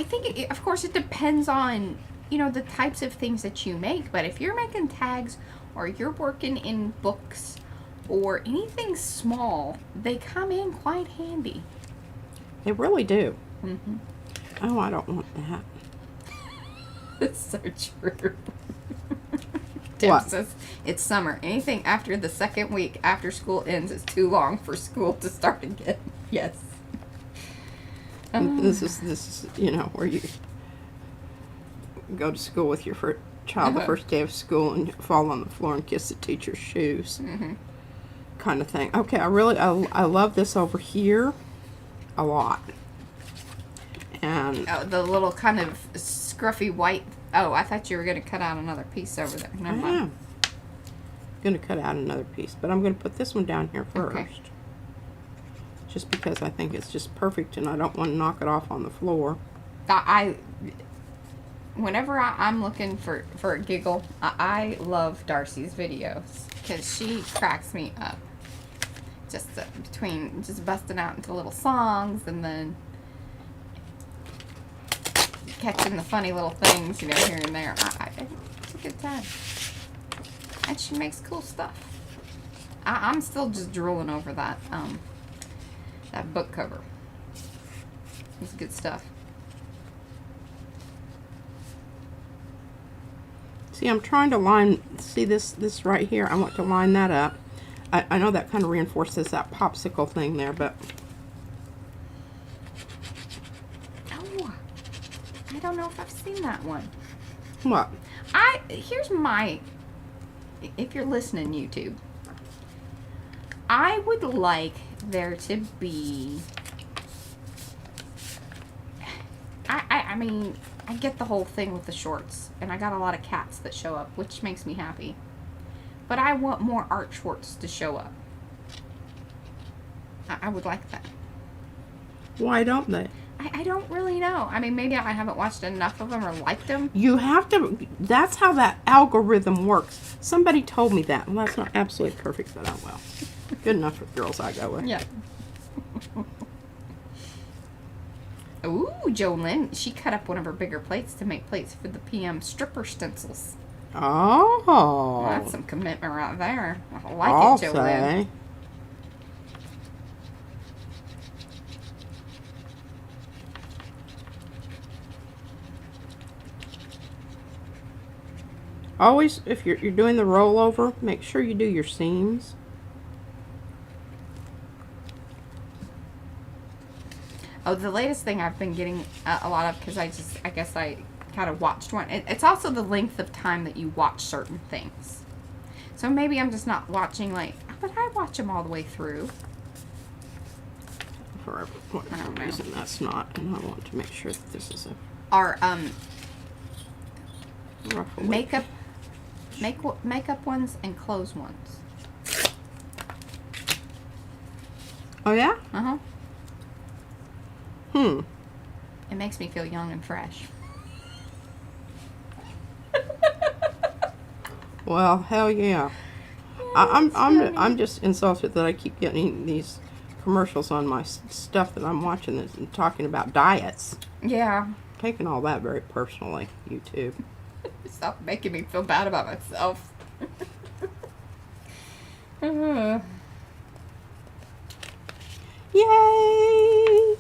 think, of course, it depends on, the types of things that you make. But if you're making tags or you're working in books or anything small, they come in quite handy. They really do. Mm-hmm. Oh, I don't want that. It's so true. What? Tim says it's summer. Anything after the second week after school ends is too long for school to start again. Yes. This is where you go to school with your child the first day of school and fall on the floor and kiss the teacher's shoes. Mm-hmm. Kind of thing. Okay, I love this over here a lot. And the little kind of scruffy white. Oh, I thought you were going to cut out another piece over there. Never mind. I am going to cut out another piece, but I'm going to put this one down here first. Okay. Just because I think it's just perfect and I don't want to knock it off on the floor. whenever I'm looking for a giggle, I love Darcy's videos because she cracks me up. Just between just busting out into little songs and then catching the funny little things, you know, here and there. It's a good time. And she makes cool stuff. I'm still just drooling over that that book cover. It's good stuff. See, I'm trying to line, see this right here, I want to line that up. I know that kind of reinforces that popsicle thing there, but... Oh, I don't know if I've seen that one. What? Here's my, if you're listening, YouTube, I would like there to be, I mean, I get the whole thing with the shorts, and I got a lot of cats that show up, which makes me happy. But I want more art shorts to show up. I would like that. Why don't they? I don't really know. I mean, maybe I haven't watched enough of them or liked them. You have to, that's how that algorithm works. Somebody told me that. Well, that's not absolutely perfect, but oh well. Good enough for girls I go with. Yeah. Ooh, Jolynn, she cut up one of her bigger plates to make plates for the PM stripper stencils. Oh. Well, that's some commitment right there. I like I'll it, Jolynn. say. Always, if you're doing the rollover, make sure you do your seams. Oh, the latest thing I've been getting a lot of, because I guess I kind of watched one. It's also the length of time that you watch certain things. So maybe I'm just not watching, like, but I watch them all the way through. For whatever reason, that's not, and I want to make sure that this is a... Our, ruffle makeup ones and clothes ones. Oh, yeah? Uh-huh. It makes me feel young and fresh. Well, hell yeah. I'm just insulted that I keep getting these commercials on my stuff that I'm watching that's talking about diets. Yeah. Taking all that very personally, YouTube. Stop making me feel bad about myself. Yay!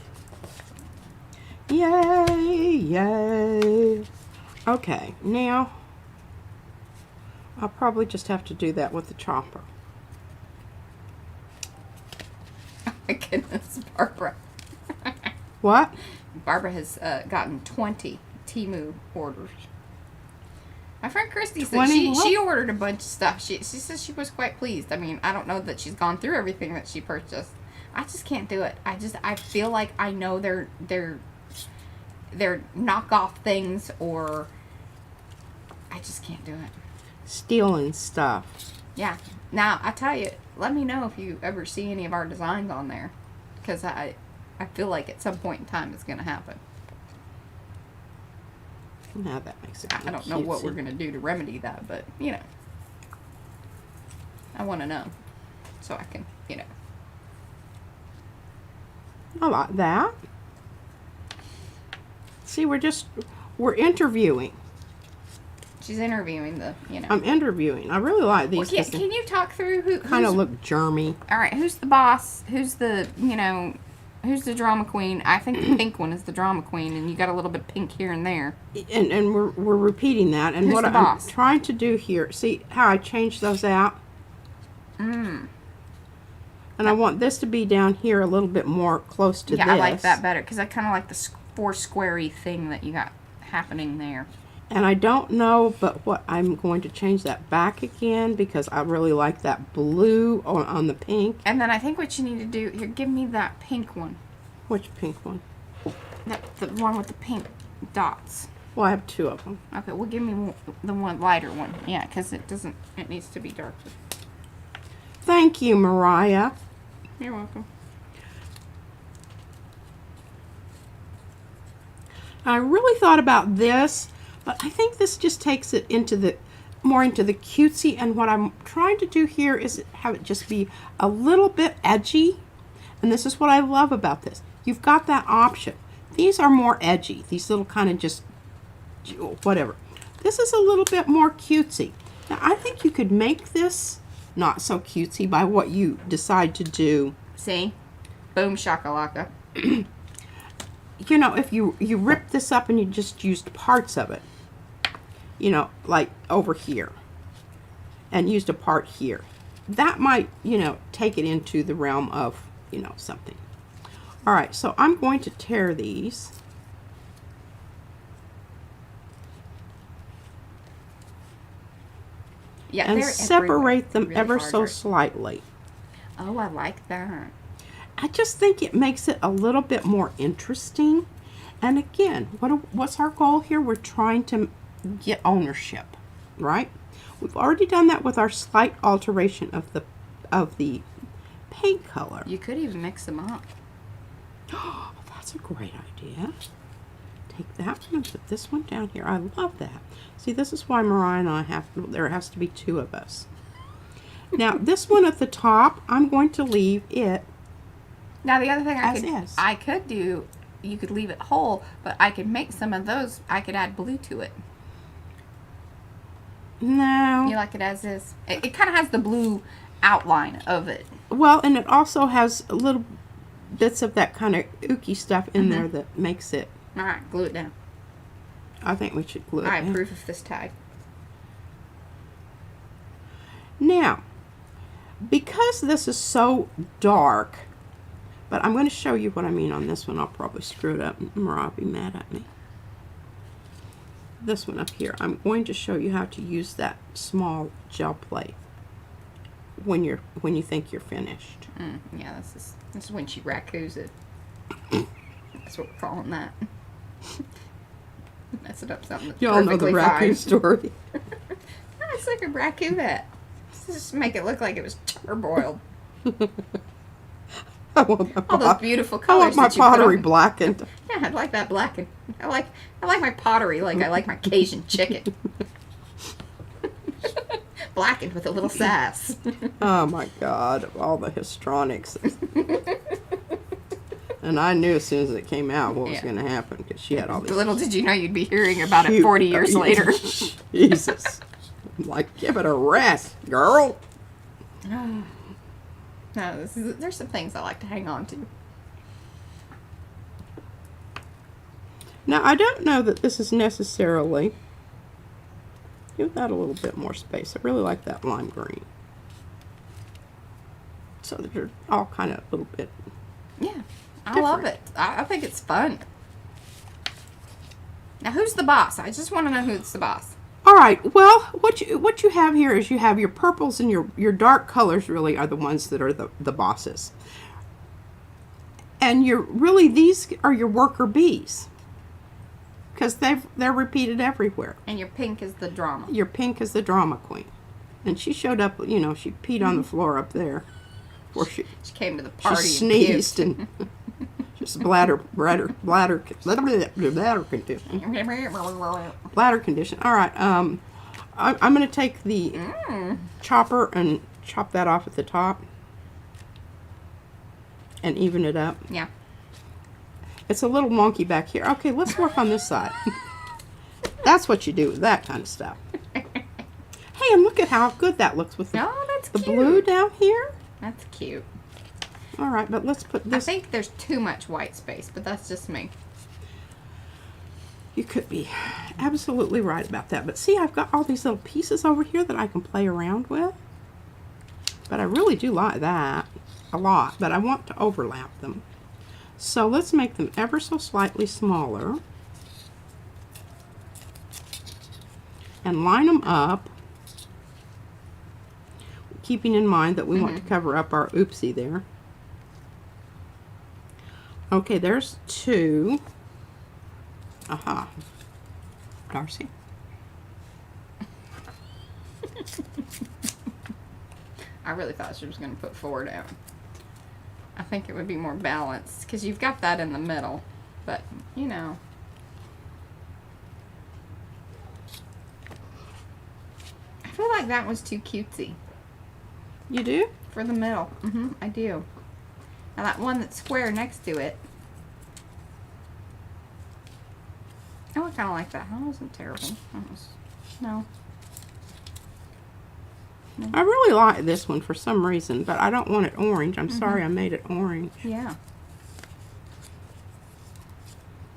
Yay! Yay! Okay, now I'll probably just have to do that with the chopper. Oh my goodness, Barbara. What? Barbara has gotten 20 Temu orders. My friend Christy said she ordered a bunch of stuff. She says she was quite pleased. I mean, I don't know that she's gone through everything that she purchased. I just can't do it. I feel like I know they're knockoff things, or I just can't do it. Stealing stuff. Yeah. Now, I tell you, let me know if you ever see any of our designs on there, because I feel like at some point in time it's going to happen. Now that makes it I don't know what we're going to do to remedy that, but, you know, I want to know so I can, you know. I like that. See, we're interviewing. She's interviewing the, you know. I'm interviewing. I really like these. Well, can you talk through who kind of look germy? All right, who's the boss? Who's the, you know, who's the drama queen? I think the pink one is the drama queen, and you got a little bit of pink here and there. And we're repeating that. And who's what the I'm boss? trying to do here, see how I changed those out? And I want this to be down here a little bit more close to this. Yeah, I like that better, because I kind of like the four squarey thing that you got happening there. And I don't know, but what I'm going to change that back again, because I really like that blue on the pink. And then I think what you need to do, here, give me that pink one. Which pink one? The one with the pink dots. Well, I have two of them. Okay, well, give me the one lighter one. Yeah, because it needs to be darker. Thank you, Mariah. You're welcome. I really thought about this, But I think this just takes it into the more into the cutesy, and what I'm trying to do here is have it just be a little bit edgy. And this is what I love about this. You've got that option. These are more edgy. These little kind of just whatever. This is a little bit more cutesy. Now I think you could make this not so cutesy by what you decide to do. See? Boom shakalaka. You know, if you rip this up and you just used parts of it, you know, like over here, and used a part here, that might, you know, take it into the realm of, you know, something. All right, so I'm going to tear these. Yeah, And they're separate them really ever hard so work. slightly. Oh, I like that. I just think it makes it a little bit more interesting. And again, what's our goal here? We're trying to get ownership, right? We've already done that with our slight alteration of the paint color. You could even mix them up. Oh, that's a great idea. Take that one and put this one down here. I love that. See, this is why Mariah and I there has to be two of us. Now, this one at the top, I'm going to leave it. Now, the other thing As I could do, you could leave it whole, but I could make some of those. I could add blue to it. No. You like it as is? It kind of has the blue outline of it. Well, and it also has little bits of that kind of ooky stuff in there that makes it. All right, glue it down. I think we should glue it I down. approve of this tag. Now, because this is so dark, but I'm going to show you what I mean on this one. I'll probably screw it up and Mariah will be mad at me. This one up here, I'm going to show you how to use that small gel plate when you think you're finished. Yeah, this is when she raccoons it. That's what we're calling that. Mess it up something that's Y'all know the perfectly raccoon fine. story. No, it's like a raccoonette. Just make it look like it was charbroiled. I want my All those beautiful I colors. want my that you put pottery on. blackened. Yeah, I like that blackened. I like my pottery like I like my Cajun chicken. Blackened with a little sass. Oh my God, of all the histrionics. And I knew as soon as it came out what was going to happen, because she had all these. Little did you know you'd be hearing about it cute- 40 years later. Jesus. I'm like, give it a rest, girl. No, there's some things I like to hang on to. Now, I don't know that this is necessarily. Give that a little bit more space. I really like that lime green. So they're all kind of a little bit. Yeah, I love it. I think it's fun. Now, who's the boss? I just want to know who's the boss. All right. Well, what you have here is you have your purples and your dark colors really are the ones that are the bosses. And these are your worker bees. Because they're repeated everywhere. And your pink is the drama. Your pink is the drama queen. And she showed up, you know, she peed on the floor up there. Before she came to the party. She sneezed and just bladder condition. Bladder condition. All right. I'm going to take the chopper and chop that off at the top and even it up. Yeah. It's a little wonky back here. Okay, let's work on this side. That's what you do with that kind of stuff. Hey, and look at how good that looks with the that's cute. blue down here. That's cute. All right, but let's put I this. think there's too much white space, but that's just me. You could be absolutely right about that. But see, I've got all these little pieces over here that I can play around with. But I really do like that a lot, but I want to overlap them. So let's make them ever so slightly smaller. And line them up. Keeping in mind that we want to cover up our oopsie there. Okay, there's two. Aha. Darcy. I really thought she was going to put 4 down. I think it would be more balanced because you've got that in the middle, but you know. like that one's too cutesy. You do? For the middle. I do. Now that one that's square next to it. Oh, I kind of like that. That wasn't terrible. That was, no. I really like this one for some reason, but I don't want it orange. I'm sorry I made it orange. Yeah.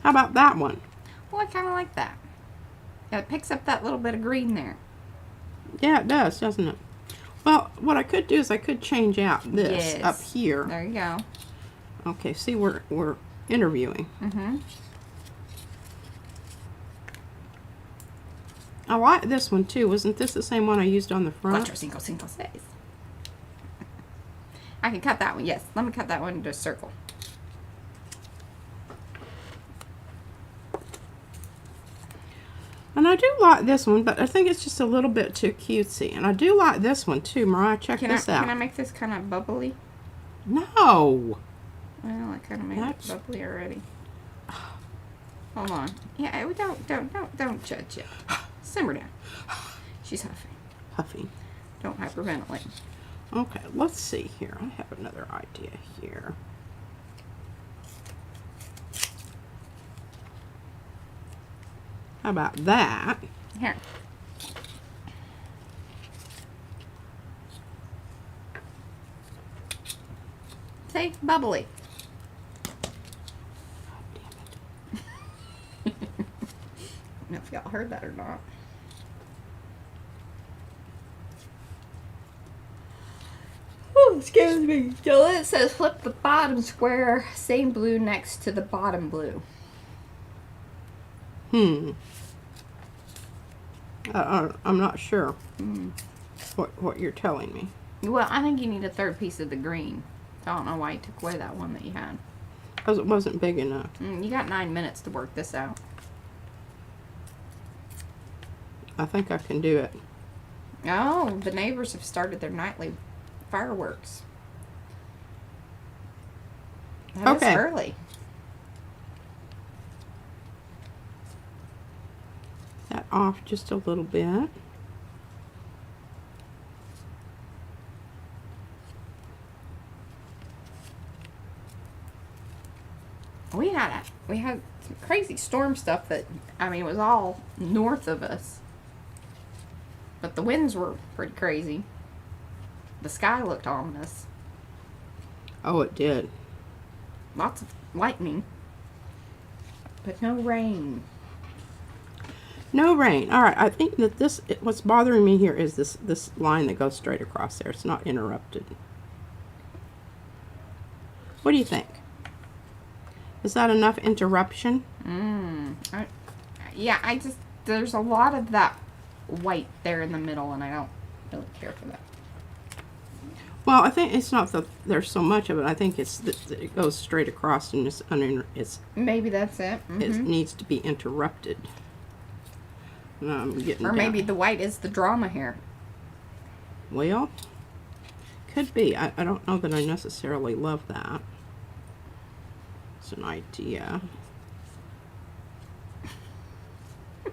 How about that one? Well, I kind of like that. It picks up that little bit of green there. Yeah, it does, doesn't it? Well, what I could do is I could change out this Yes. up here. There you go. Okay, see, we're interviewing. I like this one too. Wasn't this the same one I used on the front? 4, 5, 6. I can cut that one. Yes, let me cut that one into a circle. And I do like this one, but I think it's just a little bit too cutesy. And I do like this one too. Mariah, check this out. Can I make this kind of bubbly? No. Well, I kind of made it bubbly already. Hold on. Yeah, we don't judge yet. Simmer down. She's huffing. Huffing. Don't hyperventilate. Okay, let's see here. I have another idea here. How about that? Here. See? Bubbly. I don't know if y'all heard that or not. Oh, excuse me. So it says flip the bottom square, same blue next to the bottom blue. I'm not sure what you're telling me. Well, I think you need a third piece of the green. I don't know why you took away that one that you had. Because it wasn't big enough. You got 9 minutes to work this out. I think I can do it. Oh, the neighbors have started their nightly fireworks. That is early. That off just a little bit. We had some crazy storm stuff that, I mean, it was all north of us. But the winds were pretty crazy. The sky looked ominous. Oh, it did. Lots of lightning. But no rain. No rain. All right, I think that what's bothering me here is this line that goes straight across there. It's not interrupted. What do you think? Is that enough interruption? Yeah, there's a lot of that white there in the middle, and I don't really care for that. Well, I think it's not that there's so much of it. I think it's that it goes straight across and Maybe that's it. It needs to be interrupted. I'm getting or maybe the white is the drama here. Well, could be. I don't know that I necessarily love that. It's an idea. I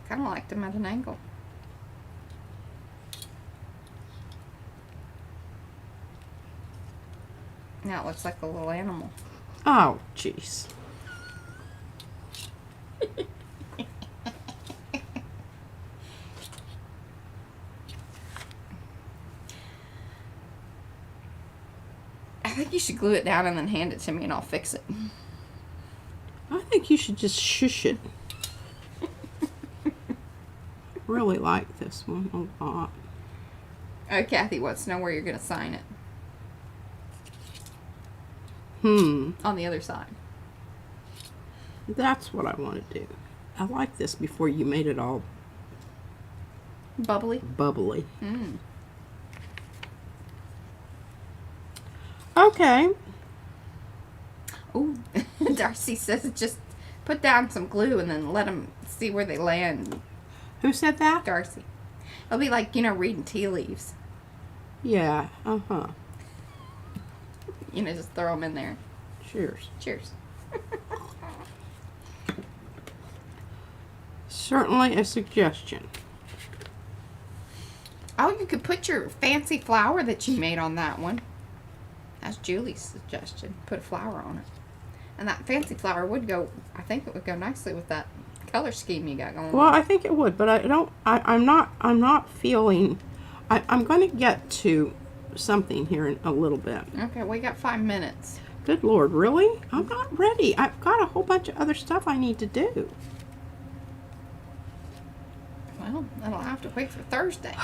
kind of liked them at an angle. Now it looks like a little animal. Oh, jeez. I think you should glue it down and then hand it to me and I'll fix it. I think you should just shush it. Really like this one a lot. Oh, Kathy wants to know where you're going to sign it. On the other side. That's what I want to do. I like this before you made it all bubbly. Okay. Ooh, Darcy says just put down some glue and then let them see where they land. Who said that? Darcy. It'll be like, reading tea leaves. Yeah, Just throw them in there. Cheers. Cheers. Certainly a suggestion. Oh, you could put your fancy flower that you made on that one. That's Julie's suggestion. Put a flower on it. And that fancy flower would go, I think it would go nicely with that color scheme you got going Well, on. I think it would, but I'm not feeling, I'm going to get to something here in a little bit. Okay, we got 5 minutes. Good Lord, really? I'm not ready. I've got a whole bunch of other stuff I need to do. Well, that'll have to wait for Thursday.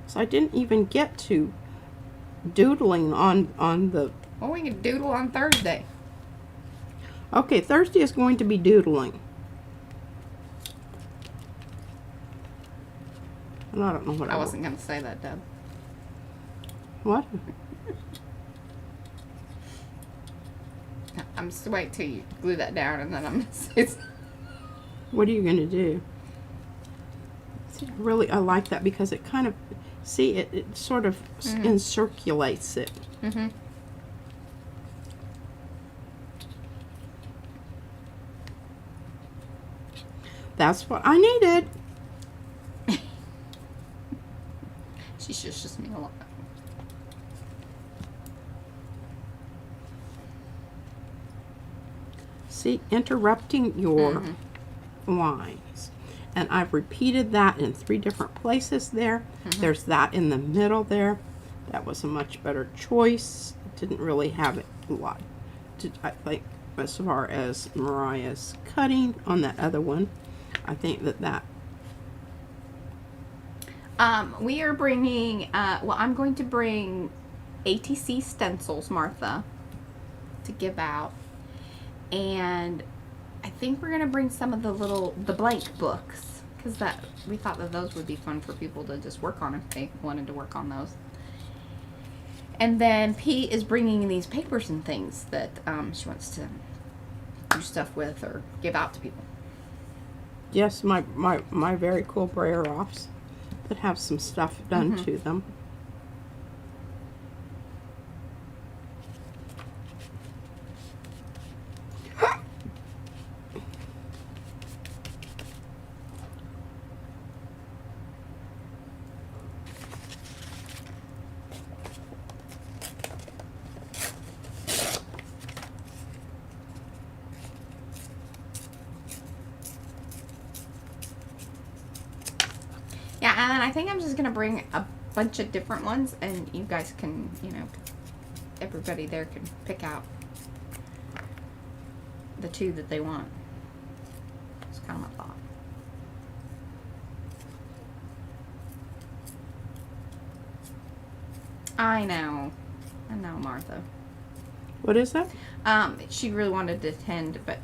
So I didn't even get to doodling on the... Well, we can doodle on Thursday. Okay, Thursday is going to be doodling. And I don't know what I wasn't going to say that, Deb. What? I'm just wait till you glue that down and then I'm going to say something. What are you going to do? See, really, I like that because it kind of, see, it sort of encirculates it. Mm-hmm. That's what I needed. She shushes me a lot. See, interrupting your lines. And I've repeated that in 3 different places there. There's that in the middle there. That was a much better choice. Didn't really have a lot to, I think, as far as Mariah's cutting on that other one. I think that We are bringing, well, I'm going to bring ATC stencils, Martha, to give out. And I think we're going to bring some of the blank books. Because we thought that those would be fun for people to just work on if they wanted to work on those. And then Pete is bringing these papers and things that she wants to do stuff with or give out to people. yes, my very cool brayer offs that have some stuff done to them. Yeah, and then I think I'm just going to bring a bunch of different ones, and you guys can, you know, everybody there can pick out the 2 that they want. It's kind of my thought. I know, Martha. What is that? She really wanted to attend, but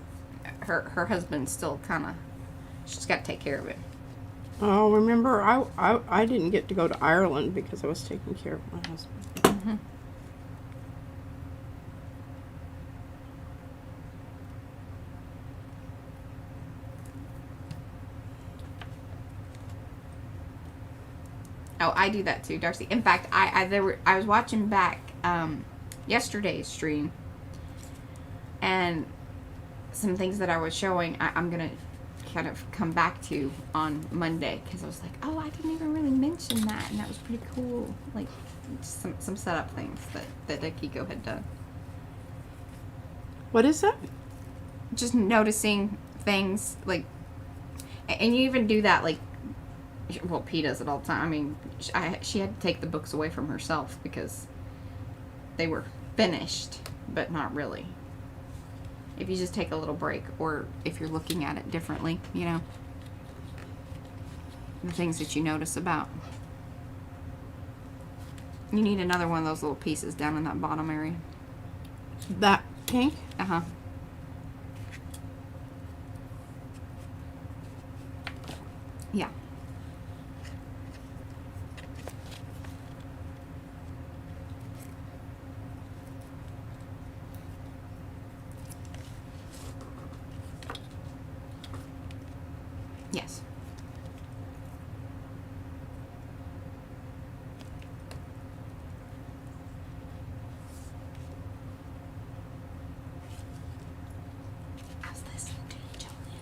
her husband's still kind of, she's got to take care of it. Oh, remember, I didn't get to go to Ireland because I was taking care of my husband. Oh, I do that too, Darcy. In fact, I was watching back yesterday's stream, and some things that I was showing, I'm gonna kind of come back to on Monday because I was like, oh, I didn't even really mention that, and that was pretty cool. Like some setup things that Akiko had done. What is that? Just noticing things like, and you even do that like. Well, P does it all the time. I mean, she had to take the books away from herself because they were finished, but not really. If you just take a little break, or if you're looking at it differently, you know, the things that you notice about. You need another one of those little pieces down in that bottom area. That pink? Uh-huh. Yeah. Yes. I was listening to you, Jolene.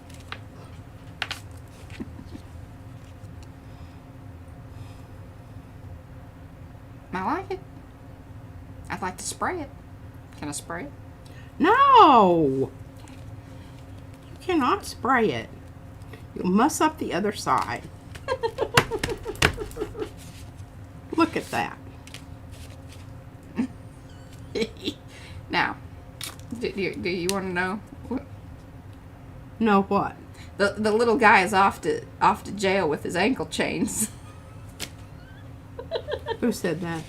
to spray it. Can I spray it? No! You cannot spray it. You'll mess up the other side. Look at that. Now, do you want to know? Know what? The little guy is off to jail with his ankle chains. Who said that?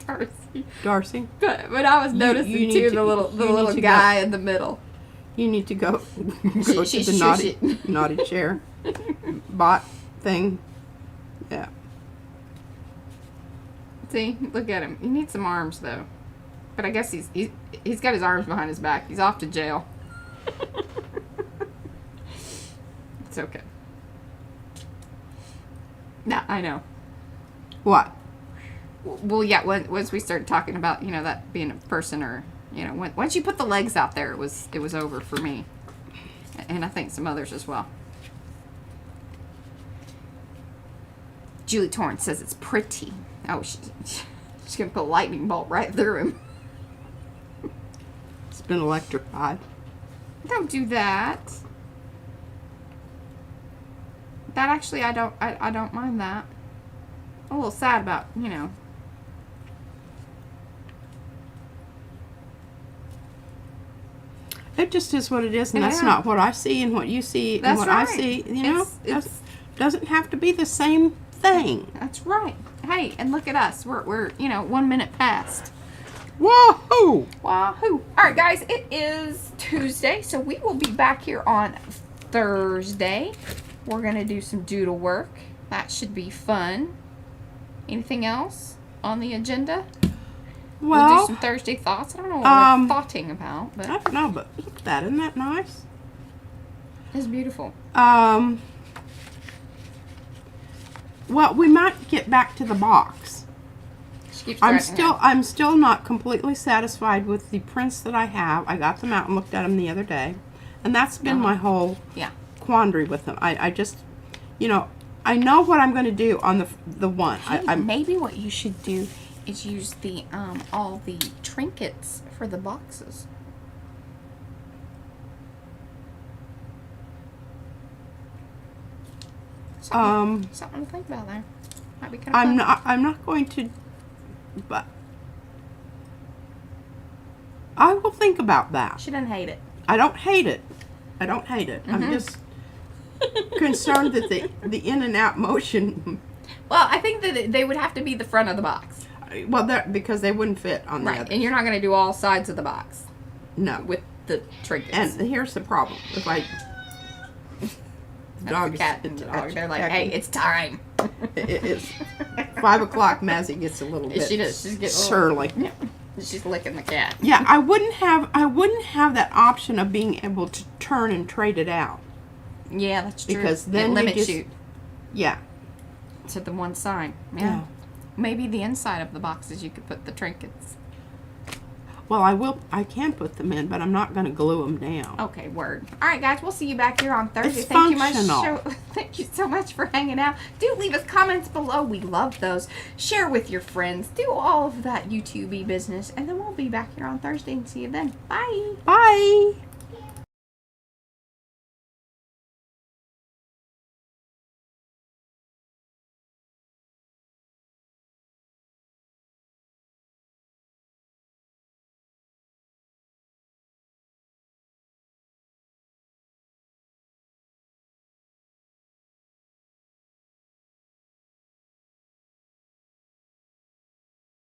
Darcy. Darcy? But I was noticing you need too to- the little you need to guy in the middle. You need to go, to Shush the it. naughty chair bot thing. Yeah. See, look at him. He needs some arms though. But I guess he's got his arms behind his back. He's off to jail. It's okay. No, I know. What? Well, yeah. Once we started talking about that being a person, or once you put the legs out there, it was over for me, and I think some others as well. Julie Torrance says it's pretty. Oh, she's gonna put a lightning bolt right through him. It's been electrified. Don't do that. That actually, I don't mind that. I'm a little sad about, It just is what it is, and Yeah. that's not what I see and what you see and That's what I right. see. It's- Doesn't have to be the same thing. That's right. Hey, and look at us. We're 1 minute past. Whoa! Wahoo! All right, guys. It is Tuesday, so we will be back here on Thursday. We're gonna do some doodle work. That should be fun. Anything else on the agenda? We'll do Well, some Thursday thoughts. I don't know what we're thoughting about, I but don't know, but look at that. Isn't that nice? it's beautiful. Well, we might get back to the box. She keeps I'm threatening her. I'm still not completely satisfied with the prints that I have. I got them out and looked at them the other day, and that's been my whole Yeah. quandary with them. I just, I know what I'm going to do on the one. Hey, maybe what you should do is use the all the trinkets for the boxes. Something to think about there. Might be kind of fun. I'm not going to, but I will think about that. She doesn't hate it. I don't hate it. I'm just concerned that the in and out motion. Well, I think that they would have to be the front of the box. Well, because they wouldn't fit on the Right. other. And you're not going to do all sides of the box No. with the trinkets. And here's the problem. If I That's the cat and the dog. They're like, hey, it's time. it's 5 o'clock. Mazzy gets a little bit She does. She's getting surly. Yeah. She's licking the cat. Yeah, I wouldn't have that option of being able to turn and trade it out. Yeah, that's true. Because then it you limits just- you Yeah. to the one side. Yeah. Maybe the inside of the boxes you could put the trinkets. Well, I can put them in, but I'm not going to glue them down. Okay, word. All right, guys, we'll see you back here on Thursday. It's Thank functional. you much. Thank you so much for hanging out. Do leave us comments below. We love those. Share with your friends. Do all of that YouTube-y business, and then we'll be back here on Thursday and see you then. Bye. Bye.